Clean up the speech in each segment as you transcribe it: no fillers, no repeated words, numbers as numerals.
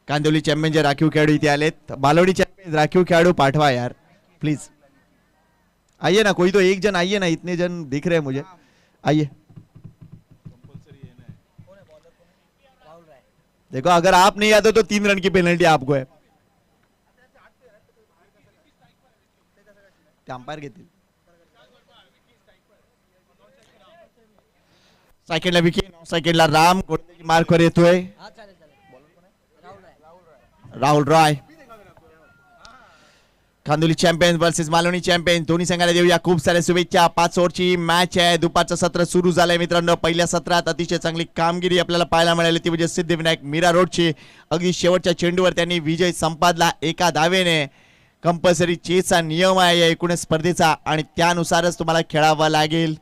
कांदिवली चॅम्पियनचे राखीव खेळाडू इथे आलेत. बालोडी चॅम्पियन राखीव खेळाडू पाठवा यार प्लीज. आइए ना, कोई तो एक जन आइए ना, इतने जन दिख रहे हैं मुझे. आइए. देखो अगर आप नहीं आते तो 3 रन की पेनल्टी आपको है. अंपायर घेतील. सेकंडला विकी, सेकंडला राम मार्कवर येतोय. Rahul Roy. Kandivali champion versus Malvani champion. दोन्ही संघाला देऊया खूप साऱ्या शुभेच्छा. 5 ओव्हरची मॅच आहे. दुपारचं सत्र सुरू झालंय मित्रांनो. पहिल्या सत्रात अतिशय चांगली कामगिरी आपल्याला पाहायला मिळाली ती म्हणजे सिद्धिविनायक मीरा रोडची. अगदी शेवटच्या चेंडूवर त्यांनी विजय संपादला एका धावेने. कंपल्सरी चेसचा नियम आहे या एकूणच स्पर्धेचा आणि त्यानुसारच तुम्हाला खेळावं लागेल.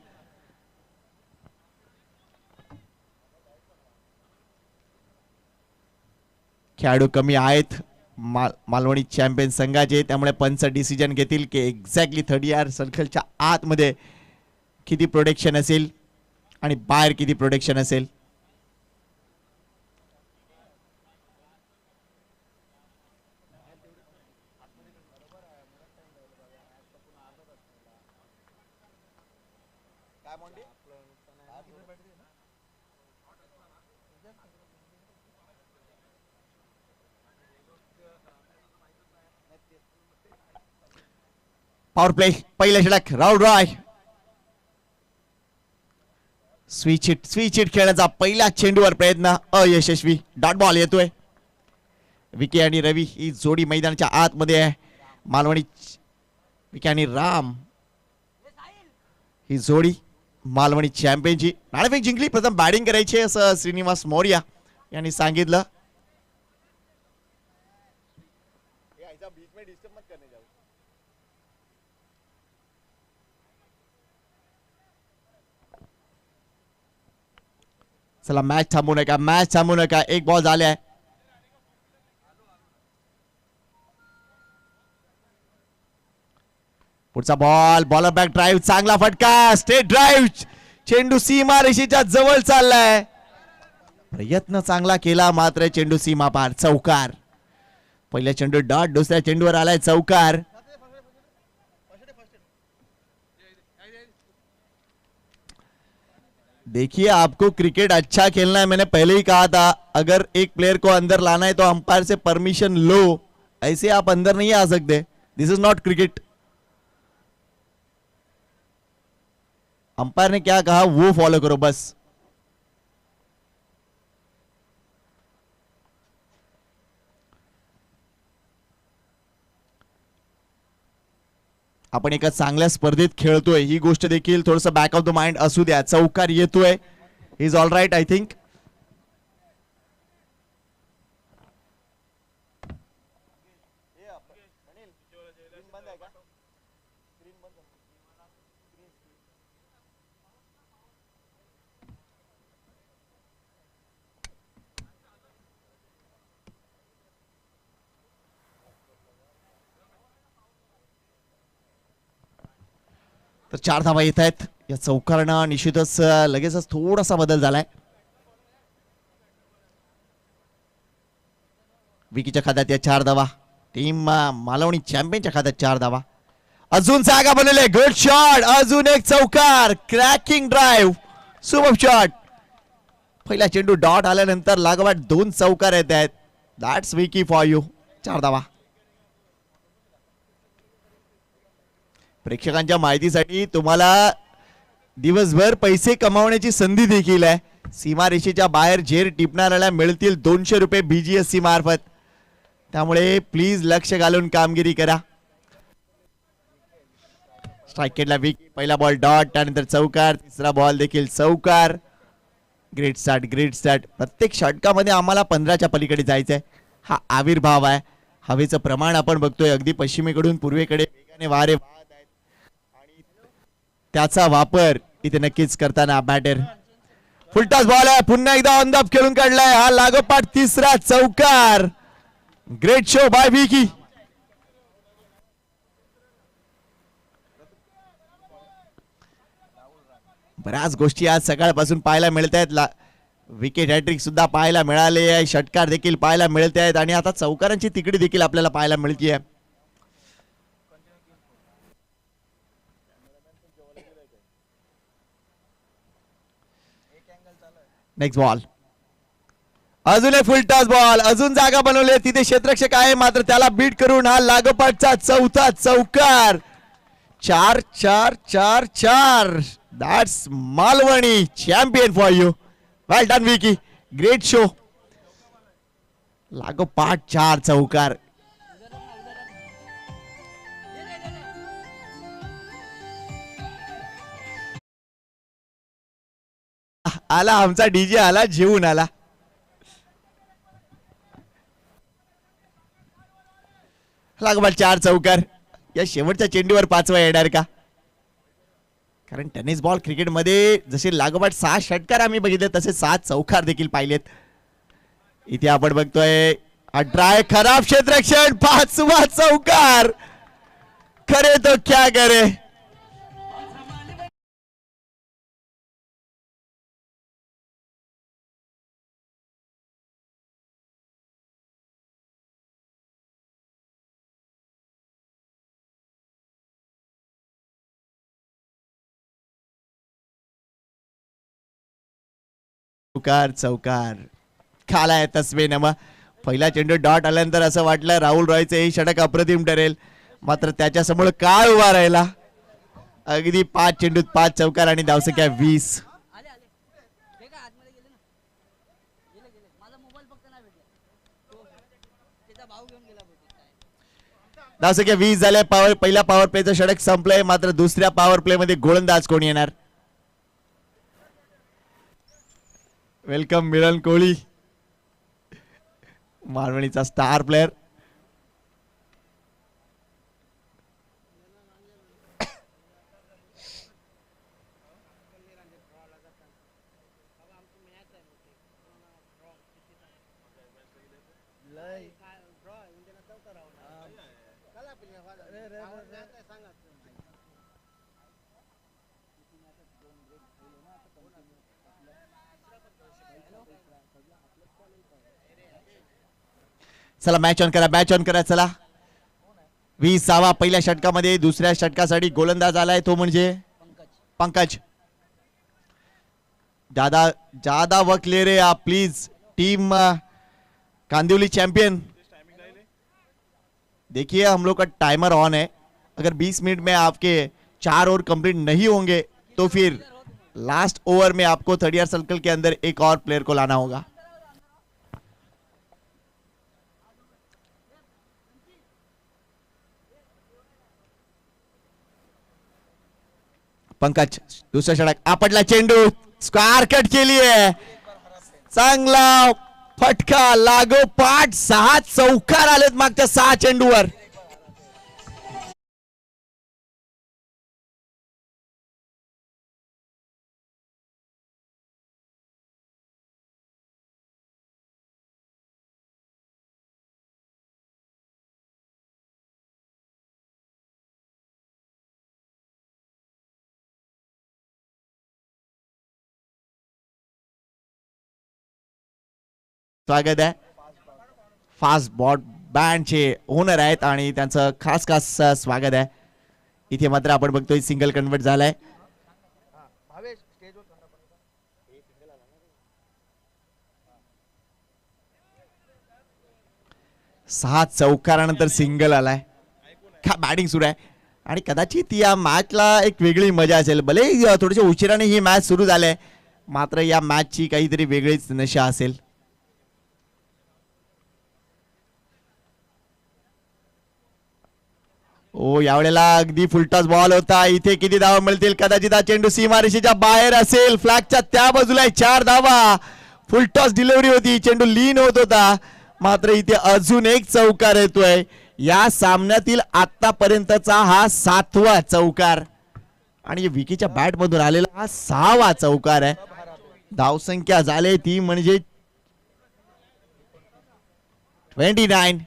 खेळाडू कमी आहेत मालवणी चॅम्पियन संघाचे, त्यामुळे पंच डिसिजन घेतील की एक्झॅक्टली 30 यार्ड सर्कलच्या आतमध्ये किती प्रोटेक्शन असेल आणि बाहेर किती प्रोटेक्शन असेल. पॉवर प्ले पहिला षटक. राहुल रॉय. स्विच हिट खेळण्याचा पहिल्या चेंडूवर प्रयत्न अयशस्वी. डॉट बॉल येतोय. विकी आणि रवी ही जोडी मैदानाच्या आतमध्ये आहे. मालवणी विकी आणि राम ही जोडी मालवणी चॅम्पियनची. नाणेफेक जिंकली. प्रथम बॅटिंग करायची असं श्रीनिवास मौर्या यांनी सांगितलं. चला मॅच थांबू नका. एक बॉल झालाय. पुढचा बॉल. Bowler back drive. चांगला फटका. Straight drive. चेंडू सीमा रेषेच्या जवळ चाललाय. प्रयत्न चांगला केला मात्र चेंडू सीमा पार. चौकार. पहिल्या चेंडू डॉट. दुसऱ्या चेंडूवर आलाय चौकार. देखिए आपको क्रिकेट अच्छा खेलना है. मैंने पहले ही कहा था अगर एक प्लेयर को अंदर लाना है तो अंपायर से परमिशन लो. ऐसे आप अंदर नहीं आ सकते. दिस इज नॉट क्रिकेट. अंपायर ने क्या कहा वो फॉलो करो बस. आपण एका चांगल्या स्पर्धेत खेळतोय ही गोष्ट देखील थोडस बॅक ऑफ द माइंड असू द्या. चौकार येतोय. Is all right I think. तर 4 धावा येत आहेत. या चौकारानं निश्चितच लगेचच थोडासा बदल झालाय. विकीच्या खात्यात या 4 धावा. टीम मालवणी चॅम्पियनच्या खात्यात 4 धावा. अजून जागा बनवले. Good shot. अजून एक चौकार. Cracking drive. Super shot. पहिला चेंडू डॉट आल्यानंतर लागोपाठ 2 चौकार येत आहेत. That's Vicky for you. 4 धावा. प्रेक्षकांच्या माहितीसाठी तुम्हाला दिवसभर पैसे कमावण्याची संधी देखील आहे. सीमारेषेच्या बाहेर झेर टिपणाऱ्याला मिळतील 200 रुपये BGSC मार्फत. त्यामुळे प्लीज लक्ष घालून कामगिरी करा. स्ट्राइक केला विकी. पहिला बॉल डॉट. त्यानंतर चौकार. तिसरा बॉल देखील चौकार. Great start. प्रत्येक षटकामध्ये आम्हाला 15च्या पलीकडे जायचंय. हा आविर्भाव आहे. हवेचं प्रमाण आपण बघतोय अगदी पश्चिमेकडून पूर्वेकडे वेगाने वारे वाहत आहेत आणि त्याचा वापर इथे नक्कीच करताना बॅटर. फुलटॉस बॉल आहे. पुन्हा एकदा ऑन द ऑफ खेळून काढलाय. हा लागोपाठ तिसरा चौकार. Great show by Vicky. बऱ्याच गोष्टी आज सकाळपासून पाहायला मिळत आहेत. विकेट हॅट्रिक सुद्धा पाहायला मिळाले आहे, षटकार देखील पाहायला मिळत आहेत आणि आता चौकारांची तिकडी देखील आपल्याला पाहायला मिळते. नेक्स्ट बॉल, अजून एक फुल टॉस बॉल, अजून जागा बनवली तिथे क्षेत्ररक्षक आहे, मात्र त्याला बीट करून हा लागोपाठचा चौथा चौकार. 4-4-4-4. That's Malvani champion for you. Well done Vicky, great show. लागोपाठ 4 चौकार. आला आमचा डीजे, आला जेवून आला. लागोपाठ 4 चौकार. या शेवटच्या चेंडूवर 5वा येणार का? कारण टेनिस बॉल क्रिकेटमध्ये जसे लागोपाठ 6 षटकार आम्ही बघितले, तसे 7 चौकार देखील पाहिलेत. इथे आपण बघतोय 18 खराब क्षेत्ररक्षण, 5वा चौकार. करे तो क्या करे. चौकार चौकार खालाय तस्वे नमा. पहिला चेंडू डॉट आल्यानंतर असं वाटलं राहुल रॉयचं हे षटक अप्रतिम ठरेल, मात्र त्याच्यासमोर काय उभा राहिला. अगदी 5 चेंडूत 5 चौकार आणि धावसंख्या 20. धावसंख्या 20 झाल्या. पहिल्या पॉवर प्लेचं षटक संपलंय, मात्र दुसऱ्या पॉवर प्ले मध्ये गोलंदाज कोण येणार. वेलकम मिलन कोहली, मालवणीचा स्टार प्लेयर. चला मॅच ऑन करा, मॅच ऑन करा. चला 20वा पहिल्या षटकामध्ये दुसऱ्या षटकासाठी गोलंदाज आलाय, तो म्हणजे पंकज. ज्यादा वक्त ले रहे आप प्लीज. टीम कांदिवली चैंपियन, देखिए हम लोग का टाइमर ऑन है. अगर 20 मिनट में आपके 4 ओवर कंप्लीट नहीं होंगे तो फिर लास्ट ओवर में आपको 30 यार्ड सर्कल के अंदर एक और प्लेयर को लाना होगा. पंकज दुसरा षटक आपटला, चेंडू स्क्वायर कट केली आहे. चांगला फटका, लागोपाठ 6 चौकार आलेत मागच्या 6 चेंडूवर. स्वागत आहे. फास्ट बॉट बँडचे ओनर आहेत आणि त्यांचं खास खास स्वागत आहे. इथे मात्र आपण बघतोय सिंगल कन्वर्ट झालाय. सहा चौकारानंतर सिंगल आलाय. का बॅटिंग सुरू आहे आणि कदाचित या मॅचला एक वेगळी मजा असेल. भले थोडेसे उशिराने ही मॅच सुरू झाले, मात्र या मॅचची काहीतरी वेगळीच नशा असेल. ओ यावेळेला अगदी फुलटॉस बॉल होता. इथे किती धावा मिळतील? कदाचित हा चेंडू सीमारेषेच्या बाहेर असेल. फ्लॅगच्या त्या बाजूला 4 धावा. फुलटॉस डिलिव्हरी होती, चेंडू लीन होत होता, मात्र इथे अजून एक चौकार येतोय. या सामन्यातील आतापर्यंतचा हा 7वा चौकार आणि विकीच्या बॅट मधून आलेला हा 6वा चौकार आहे. धावसंख्या झाले ती म्हणजे 29.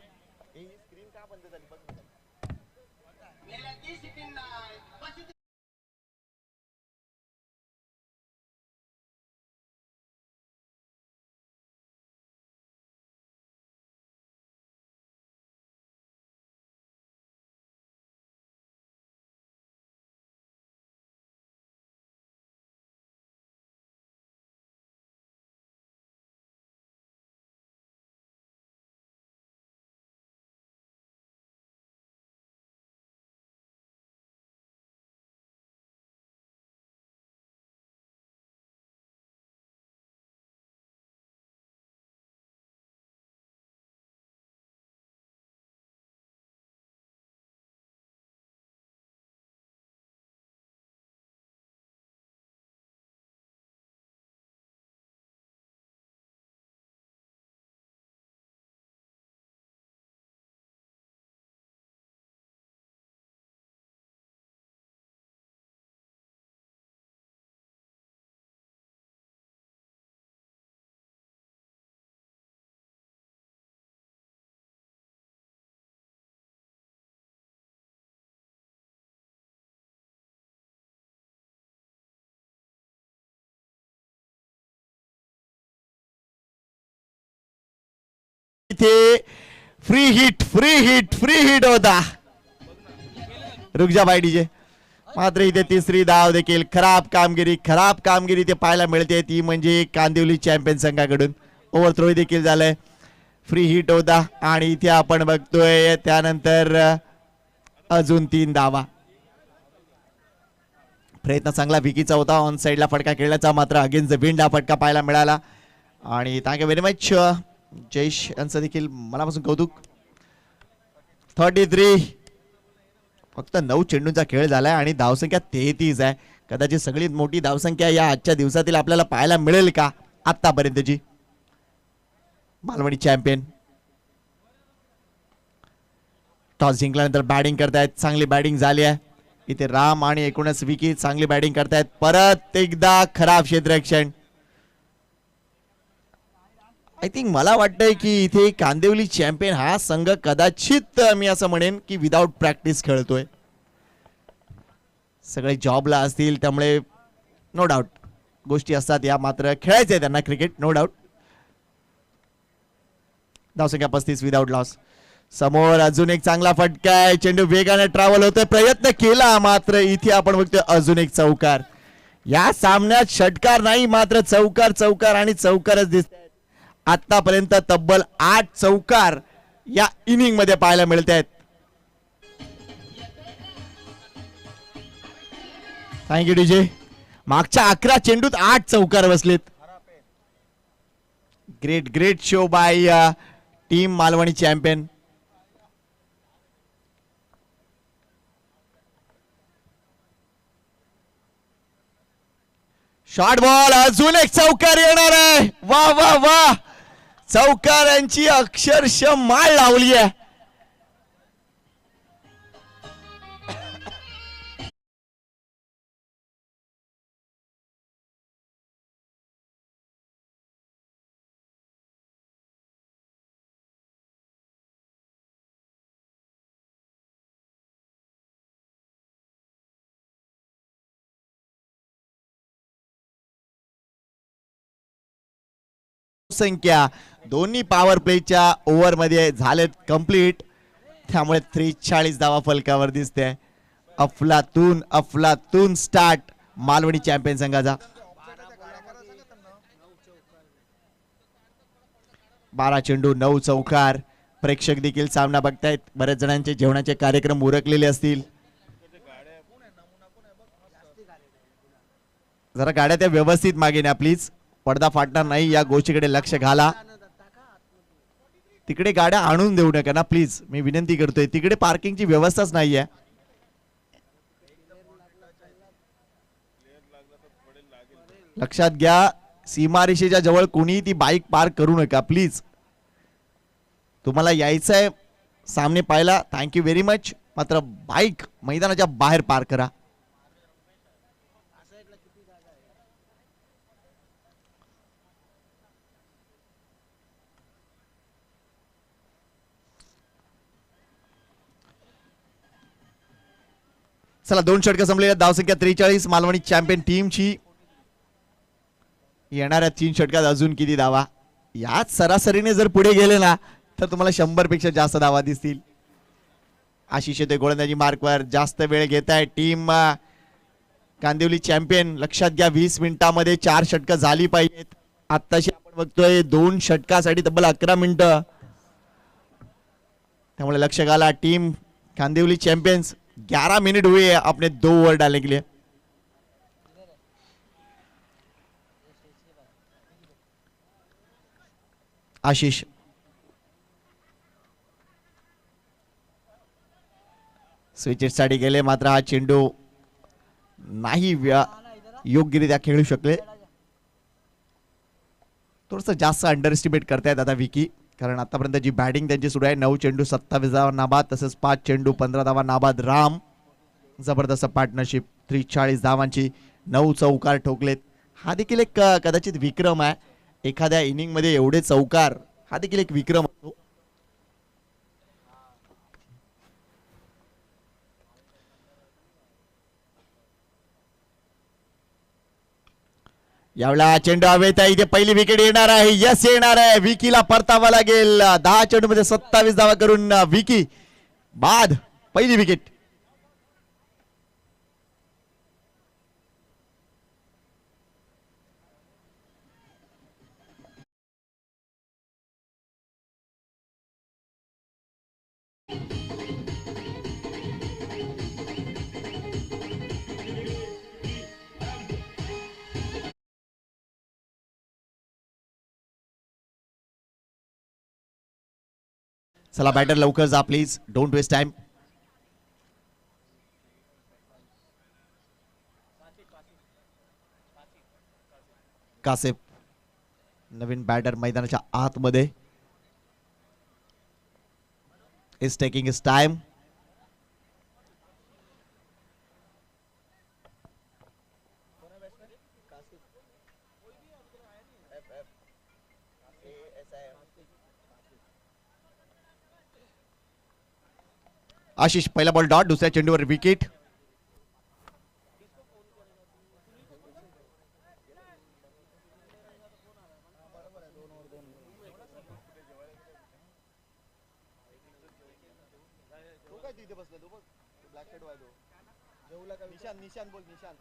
इथे फ्री हिट होता. रुक जा बाय डीजे. मात्र इथे तिसरी धाव देखील खराब कामगिरी इथे पाहायला मिळते, ती म्हणजे कांदिवली चॅम्पियन संघाकडून. ओव्हरथ्रो देखील झालंय, फ्री हिट होता आणि इथे आपण बघतोय त्यानंतर अजून 3 धावा. प्रयत्न चांगला विकीचा होता, ऑन साइडला फटका खेळण्याचा, मात्र अगेन्स्ट द विंड हा फटका पाहायला मिळाला. आणि थँक्यू व्हेरी मच जयेश यांचं देखील मनापासून कौतुक. 33, फक्त 9 चेंडूंचा खेळ झालाय आणि धावसंख्या 33 आहे. कदाचित सगळी मोठी धावसंख्या या आजच्या दिवसातील आपल्याला पाहायला मिळेल का आतापर्यंतची. मालवणी चॅम्पियन टॉस जिंकल्यानंतर बॅटिंग करतायत, चांगली बॅटिंग झाली आहे इथे. राम आणि एकूणच विकी चांगली बॅटिंग करतायत. परत एकदा खराब क्षेत्ररक्षण. आय थिंक मला वाटतंय की इथे कांदिवली चॅम्पियन हा संघ कदाचित मी असं म्हणेन की विदाउट प्रॅक्टिस खेळतोय. सगळे जॉबला असतील त्यामुळे नो डाऊट गोष्टी असतात या, मात्र खेळायचंय त्यांना क्रिकेट नो डाऊट. धावसंख्या 35 विदाउट लॉस. समोर अजून एक चांगला फटका आहे, चेंडू वेगाने ट्रॅव्हल होतोय, प्रयत्न केला मात्र इथे आपण बघतोय अजून एक चौकार. या सामन्यात षटकार नाही मात्र चौकार आणि चौकारच दिसत. आतापर्यंत तब्बल 8 चौकार या इनिंग मध्ये पाहायला मिळत आहेत. Thank you DJ. मागच्या 11 चेंडूत 8 चौकार बसलेत. Great show bye team Malvani champion. Short ball, अजून एक चौकार येणार आहे. वा वा वा, चौकारांची अक्षरशः माळ लावली आहे. संख्या दोन्ही पॉवर प्लेच्या ओव्हर मध्ये झालेत कंप्लीट, त्यामुळे 43 धावा फलकावर दिसते. अफलातून स्टार्ट मालवणी चॅम्पियन संघाचा. 12 चेंडू 9 चौकार. प्रेक्षक देखील सामना बघतायत, बऱ्याच जणांचे जेवणाचे कार्यक्रम उरकलेले असतील. जरा गाड्या त्या व्यवस्थित मागे न्या प्लीज, पडदा फाटणार नाही या गोष्टीकडे लक्ष घाला. तिकडे गाड्या आणून देऊ नका ना प्लीज, मी विनंती करतोय. तिकडे पार्किंगची व्यवस्थाच नाहीये. लक्षात घ्या, सीमारेषेच्या जवळ कोणी ती बाईक पार्क करू नका प्लीज. तुम्हाला यायचंय सामने पाहायला, थँक्यू व्हेरी मच, मात्र बाईक मैदानाच्या बाहेर पार्क करा. चला 2 षटकं संपलेल्या, धावसंख्या 43 मालवणी चॅम्पियन टीमची. येणाऱ्या 3 षटकात अजून किती धावा, याच सरासरीने जर पुढे गेले ना तर तुम्हाला 100 पेक्षा जास्त धावा दिसतील. आशिष येते गोलंदाजी मार्कवर, जास्त वेळ घेत आहे टीम कांदिवली चॅम्पियन. लक्षात घ्या 20 मिनिटांमध्ये 4 षटकं झाली पाहिजेत. आत्ताशी आपण बघतोय 2 षटकासाठी तब्बल 11 मिनिटं, त्यामुळे लक्ष घाला टीम कांदिवली चैंपियंस. 11 मिनट हुए अपने 2 ओवर डालने के लिए. आशीष स्विचेससाठी गेले, मात्र हा चेंडू नाही योग्यरित्या खेळू शकले. थोडंसं जास्त अंडर एस्टिमेट करतायत आता विकी, कारण आतापर्यंत जी बॅटिंग त्यांची सुरू आहे 9 चेंडू 27 धावा नाबाद, तसेच 5 चेंडू 15 धावा नाबाद. राम जबरदस्त पार्टनरशिप, 43 धावांची 9 चौकार ठोकलेत. हा देखील एक कदाचित विक्रम आहे. एखाद्या इनिंग मध्ये एवढे चौकार, हा देखील एक विक्रम असतो. यावेळेला चेंडू हवेत आहे. इथे पहिली विकेट येणार आहे. यस येणार आहे. विकीला परतावा लागेल. 10 चेंडू मध्ये 27 धावा करून विकी बाद पहिली विकेट. चला बॅटर लवकर जा please. Don't waste time. Kashif Naveen batter मैदानाच्या आतमध्ये is taking his time. Ashish पहिला बॉल डॉट. दुसऱ्या चेंडूवर विकेट. निशान बोल. निशान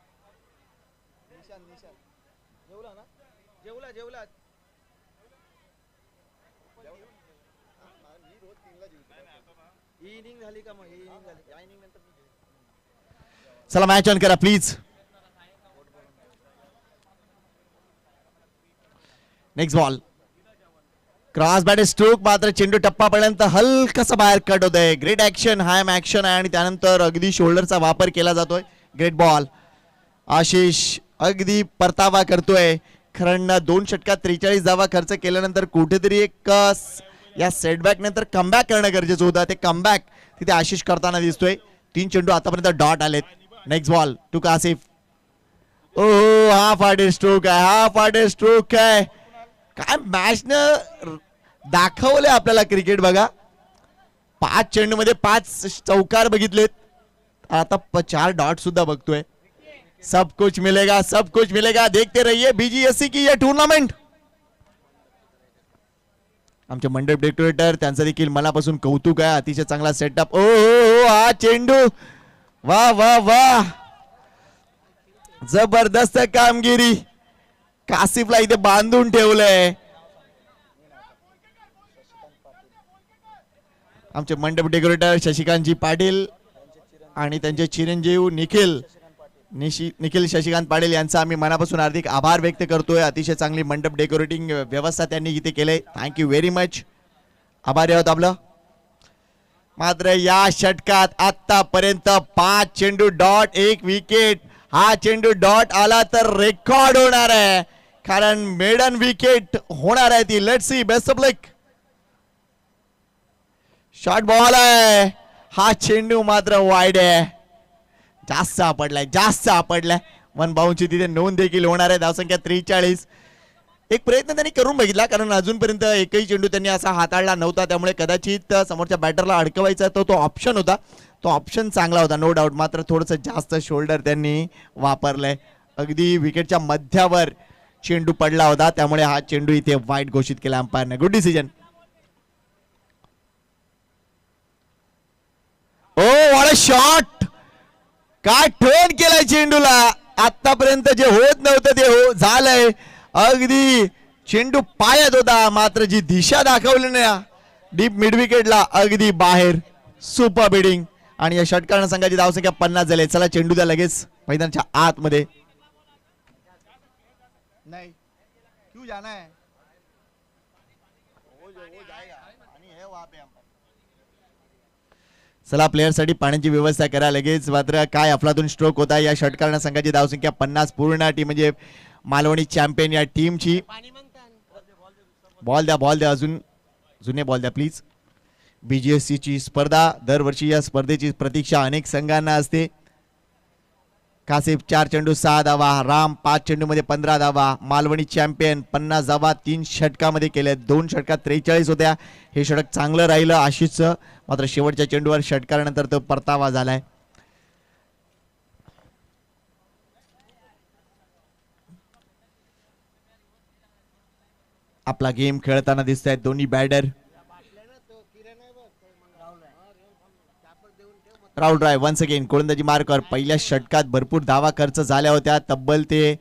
निशान निशान जेवला ना. जेवला जेवला मी रोज 3ला जेवतो. ही इनिंग झाली का मग? ही इनिंग झाली. या इनिंग नंतर चला मॅच ऑन करा please. Next ball. Cross bat stroke. मात्र चेंडू टप्पा पर्यंत हलकासा बाहेर कट होत आहे. Great action. हाय ऍक्शन आहे आणि त्यानंतर अगदी शोल्डरचा वापर केला जातोय. Great ball. आशिष अगदी परतावा करतोय. खरं 2 षटकात 43 धावा खर्च केल्यानंतर कुठेतरी एक या सेटबॅक नंतर कमबॅक करणं गरजेचं होतं. ते कमबॅक तिथे आशिष करताना दिसतोय. 3 चेंडू आतापर्यंत डॉट आलेत. Next ball to Kashif. ओ हा फाटे स्ट्रोक आहे. हा फाटे स्ट्रोक आहे. काय मॅच न दाखवले आपल्याला क्रिकेट बघा. 5 चेंडू मध्ये 5 चौकार बघितलेत. आता 4 डॉट सुद्धा बघतोय. सब कुछ मिलेगा, सब कुछ मिलेगा. देखते रहिए बीजीएससी की ये टूर्नामेंट. आमचे मंडप डेकोरेटर त्यांचं देखील मनापासून कौतुक आहे. अतिशय चांगला सेटअप. ओ हो हा चेंडू. वा वा वा जबरदस्त कामगिरी. कासिफला इथे बांधून ठेवलंय. आमचे मंडप डेकोरेटर शशिकांतजी पाटील आणि त्यांचे चिरंजीव निखिल शशिकांत पाटील यांचा आम्ही मनापासून हार्दिक आभार व्यक्त करतोय. अतिशय चांगली मंडप डेकोरेटिंग व्यवस्था त्यांनी इथे केले. Thank you very much. आभारी आहोत आपलं. मात्र या षटकात आतापर्यंत 5 चेंडू डॉट 1 विकेट. हा चेंडू डॉट आला तर रेकॉर्ड होणार आहे. कारण मेडन विकेट होणार आहे ती. Let's see. Best of luck. Short ball आहे. हा चेंडू मात्र वाईड आहे. जास्त सापडलाय. 1 बाउंसची तिथे नोंद देखील होणार आहे. धावसंख्या 43. एक प्रयत्न त्यांनी करून बघितला कारण अजूनपर्यंत एकही चेंडू त्यांनी असा हाताळला नव्हता. त्यामुळे कदाचित समोरच्या बॅटरला अडकवायचा तो ऑप्शन होता. तो ऑप्शन चांगला होता नो डाऊट. मात्र थोडंसं जास्त शोल्डर त्यांनी वापरलंय. अगदी विकेटच्या मध्यावर चेंडू पडला होता. त्यामुळे हा चेंडू इथे वाईड घोषित केला अंपायरने. Good decision. Oh what a shot. काय टर्न केलाय चेंडूला. आतापर्यंत जे होत नव्हतं ते झालंय. अगदी चेंडू पायात होता मात्र जी दिशा दाखवली ना डीप मिड विकेटला अगदी बाहेर. Super bidding. आणि या षटकारण संघाची धावसंख्या 50 झाली. चला चेंडू द्या लगेच मैदानाच्या आतमध्ये. नहीं क्यों जाना है? वो जाएगा पानी है वहां पे. चला प्लेयर साठी पाण्याची व्यवस्था करा लगेच. मात्र काय अफलातून स्ट्रोक होता. या षटकारण संघाची धावसंख्या 50 पूर्ण टीम म्हणजे मालवणी चॅम्पियन या टीमची. बॉल द्या अजून जुने बॉल द्या प्लीज. बीजीएससी ची स्पर्धा दरवर्षी या स्पर्धेची प्रतीक्षा अनेक संघांना असते. कासिफ 4 चेंडू 6 धावा. राम 5 चेंडू मध्ये 15 धावा. मालवणी चॅम्पियन 50 धावा 3 षटकामध्ये केल्या. 2 षटकात 43 होत्या. हे षटक चांगलं राहिलं आशिषचं. मात्र शेवटच्या चेंडूवर षटकारानंतर तो परतावा झालाय. आपला गेम खेळताना दिसत आहेत दोन्ही batter. Rahul Rai once again गोलंदाजी मार्कर. पहिल्या षटकात भरपूर धावा खर्च झाल्या होत्या, तब्बल ते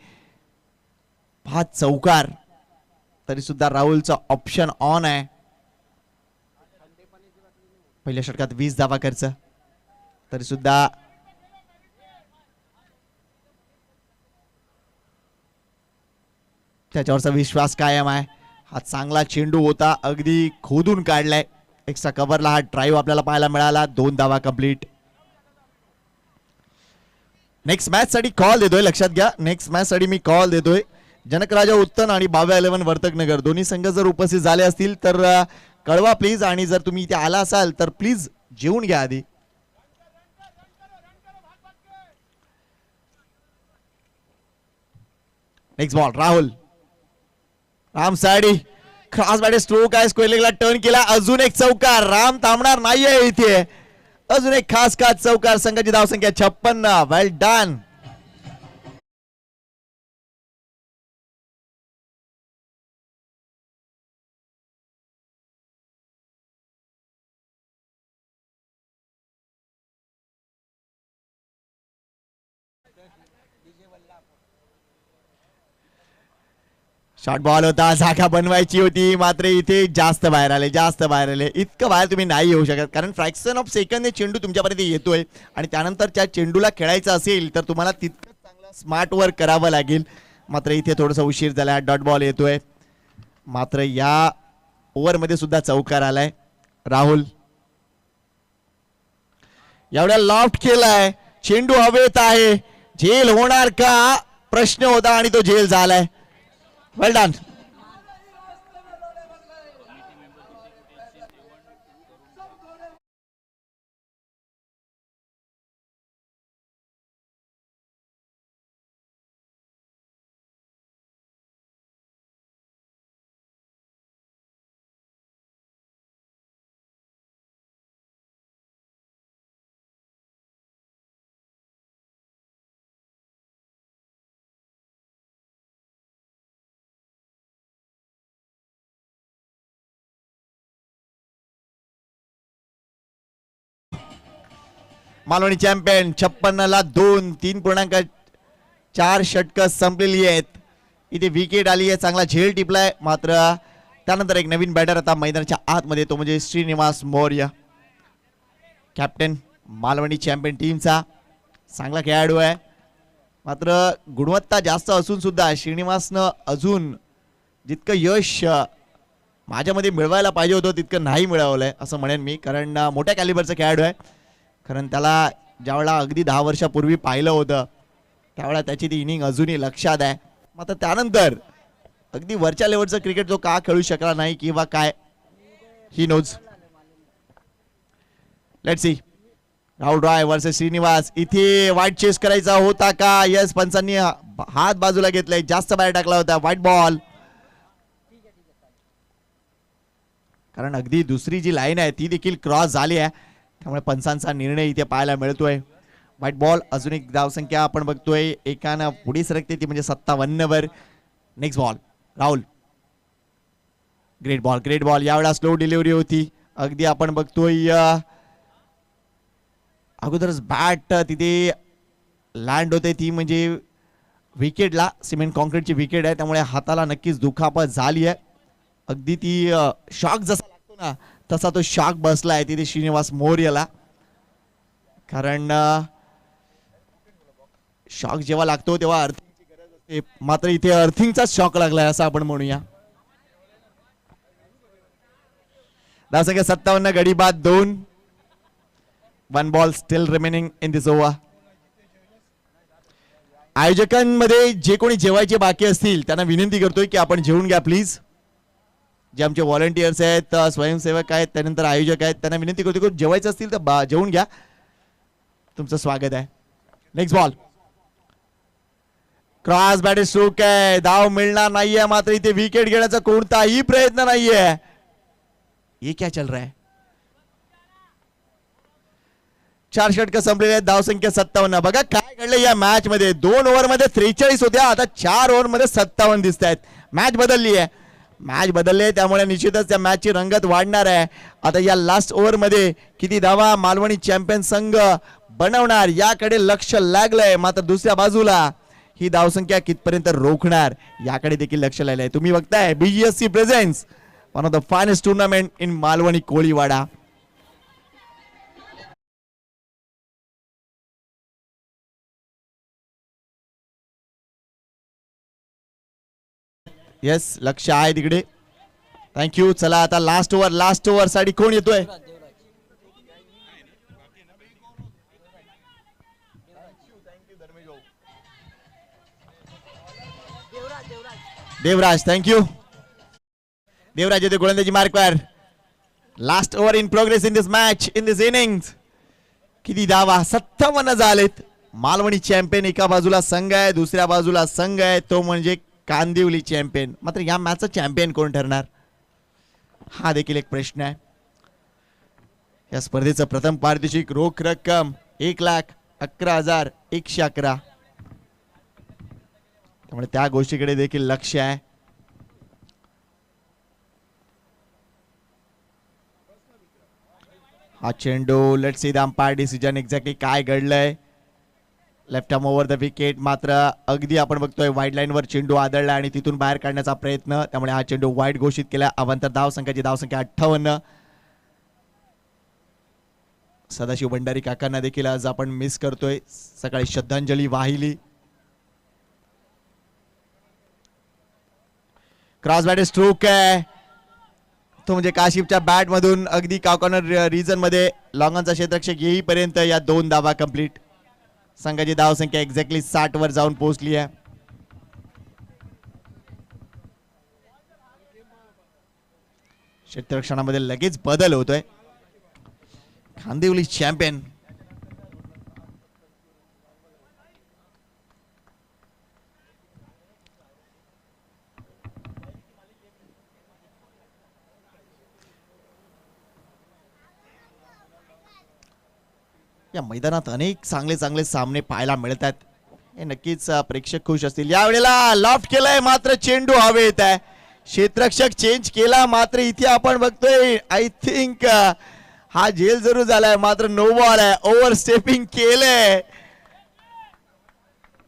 5 चौकार. तरी सुद्धा राहुलचा ऑप्शन ऑन आहे. पहिल्या षटकात 20 धावा खर्च, तरी सुद्धा त्याच्यावरचा विश्वास कायम आहे. हा चांगला चेंडू होता, अगदी खोदून काढलाय. एक्स्ट्रा कव्हरला हा ड्राईव्ह आपल्याला पाहायला मिळाला. 2 धावा कंप्लीट. नेक्स्ट मॅच साठी कॉल देतोय, लक्षात घ्या. नेक्स्ट मॅच साठी मी कॉल देतोय. जनकराजा उत्तन आणि बाव्या 11 वर्तकनगर दोन्ही संघ जर उपस्थित झाले असतील तर कळवा प्लीज. आणि जर तुम्ही इथे आला असाल तर प्लीज जेवून घ्या आधी. Next ball Rahul. Ram sari cross bat stroke आहे, स्क्वेअरलेगला टर्न केला. अजून एक चौकार. राम थांबणार नाहीये इथे. अजून एक खास चौकार. संघाची धावसंख्या 56. वेल डन. शॉर्ट बॉल होता, जागा बनवायची होती, मात्र इथे जास्त बाहेर आले. इतकं बाहेर तुम्ही नाही येऊ शकत, कारण फ्रॅक्शन ऑफ सेकंद चेंडू तुमच्यापर्यंत येतोय आणि त्यानंतर त्या चेंडूला खेळायचं असेल तर तुम्हाला तितकं चांगलं स्मार्ट वर्क करावं लागेल. मात्र इथे थोडासा उशीर झाला. डॉट बॉल येतोय. मात्र या ओव्हरमध्ये सुद्धा चौकार आलाय. राहुल एवढ्या लॉफ्ट केलाय, चेंडू हवेत आहे. झेल होणार का प्रश्न होता आणि तो झेल झालाय. वेल डन. मालवणी चॅम्पियन 56ला 2, 3.4 षटकं संपलेली आहेत. इथे विकेट आली आहे, चांगला झेल टिपलाय. मात्र त्यानंतर एक नवीन बॅटर आता मैदानाच्या आतमध्ये, तो म्हणजे श्रीनिवास मौर्य, कॅप्टन मालवणी चॅम्पियन टीमचा. चांगला खेळाडू आहे, मात्र गुणवत्ता जास्त असून सुद्धा श्रीनिवासनं अजून जितकं यश माझ्यामध्ये मिळवायला पाहिजे होतं तितकं नाही मिळवलंय असं म्हणेन मी. कारण मोठ्या कॅलिबरचा खेळाडू आहे. कारण त्याला ज्यावेळेला अगदी 10 वर्षापूर्वी पाहिलं होतं त्यावेळेला त्याची ती इनिंग अजूनही लक्षात आहे. मात्र त्यानंतर अगदी वरच्या लेवलचं क्रिकेट जो का खेळू शकला नाही किंवा काय, he knows. Let's see. Rahul Roy versus Srinivas. इथे वाईट चेस करायचा होता का? यस, पंचांनी हात बाजूला घेतलाय, जास्त बाहेर टाकला होता. White ball. कारण अगदी दुसरी जी लाईन आहे ती देखील क्रॉस झाली आहे, त्यामुळे पंचांचा निर्णय इथे पाहायला मिळतोय. White ball. अजून एक धावसंख्या आपण बघतोय एकानं पुढे सरकते, ती म्हणजे 57 वर. Next ball Rahul. Great ball. यावेळेला स्लो डिलिव्हरी होती. अगदी आपण बघतोय अगोदरच बॅट तिथे लँड होते, ती म्हणजे विकेटला, सिमेंट कॉन्क्रीटची विकेट आहे, त्यामुळे हाताला नक्कीच दुखापत झाली आहे. अगदी ती शॉक जसा लागतो ना तसा तो शॉक बसला आहे तिथे श्रीनिवास मौर्यला. कारण शॉक जेव्हा लागतो तेव्हा अर्थिंगची गरज असते, मात्र इथे अर्थिंगचा शॉक लागलाय असं आपण म्हणूया. धावसंख्या 57, गडी बाद 2. 1 ball still remaining in this over. आयोजकांमध्ये जे कोणी जेवायचे बाकी असतील त्यांना विनंती करतोय की आपण जेवून घ्या प्लीज. जे आमचे व्हॉलंटियर्स आहेत, स्वयंसेवक आहेत, त्यानंतर आयोजक आहेत, त्यांना विनंती करतो की जेवायचं असतील तर जेवून घ्या. तुमचं स्वागत आहे. Next ball. Cross bat stroke आहे, धाव मिळणार नाहीये. मात्र इथे विकेट घेण्याचा कोणताही प्रयत्न नाहीये. ये क्या चल रहा है? 4 षटकं संपलेले आहेत. धावसंख्या 57. बघा काय घडलं या मॅच मध्ये. 2 ओव्हर मध्ये 43 होत्या, आता 4 ओव्हर मध्ये 57 दिसत आहेत. मॅच बदलली आहे. मॅच बदलले त्यामुळे निश्चितच त्या मॅचची रंगत वाढणार आहे. आता या लास्ट ओव्हर मध्ये किती धावा मालवणी चॅम्पियन संघ बनवणार याकडे लक्ष लागलंय. मात्र दुसऱ्या बाजूला ही धावसंख्या कितपर्यंत रोखणार याकडे देखील लक्ष लागलंय. तुम्ही बघताय BGSC presents one of the finest tournament in Malvani Koliwada. Yes लक्ष आहे तिकडे. थँक्यू. चला आता लास्ट ओव्हर साठी कोण येतोय? देवराज. थँक्यू. देवराज येते गोलंदाजी मार्कवर. Last over in progress in this match in this innings. किती धावा 57 झालेत. मालवणी चॅम्पियन एका बाजूला संघ आहे, दुसऱ्या बाजूला संघ आहे तो म्हणजे कांदिवली चॅम्पियन. मात्र या मॅचचा चॅम्पियन कोण ठरणार हा देखील एक प्रश्न आहे. या स्पर्धेचं प्रथम पारितोषिक रोख रक्कम 1,11,111. त्यामुळे त्या गोष्टीकडे देखील लक्ष आहे. हा चेंडू let's see the umpire decision exactly काय घडलंय. Left arm over the wicket. मात्र अगदी आपण बघतोय वाईड लाईन वर चेंडू आदळला आणि तिथून बाहेर काढण्याचा प्रयत्न. त्यामुळे हा चेंडू वाईड घोषित केला. अवांतर धावसंख्याची धावसंख्या 58. सदाशिव भंडारी काकांना देखील आज आपण मिस करतोय. सकाळी श्रद्धांजली वाहिली. क्रॉस बॅट स्ट्रोक आहे तो म्हणजे काशिफच्या बॅट मधून अगदी कॉर्नर रिजन मध्ये लॉंगॉनचा क्षेत्ररक्षक येईपर्यंत या 2 धावा कंप्लीट. संघाची धावसंख्या एक्झॅक्टली 60 वर जाऊन पोहोचली आहे. क्षेत्ररक्षणामध्ये लगेच बदल होतोय. कांदिवली चॅम्पियन या मैदानात अनेक चांगले सामने पाहायला मिळतात. हे नक्कीच प्रेक्षक खुश असतील. यावेळेला लॉफ्ट केलाय मात्र चेंडू हवेत आहे. क्षेत्ररक्षक चेंज केला मात्र इथे आपण बघतोय आय थिंक हा झेल जरूर झालाय मात्र नो बॉल आहे. ओव्हर स्टेपिंग केलंय.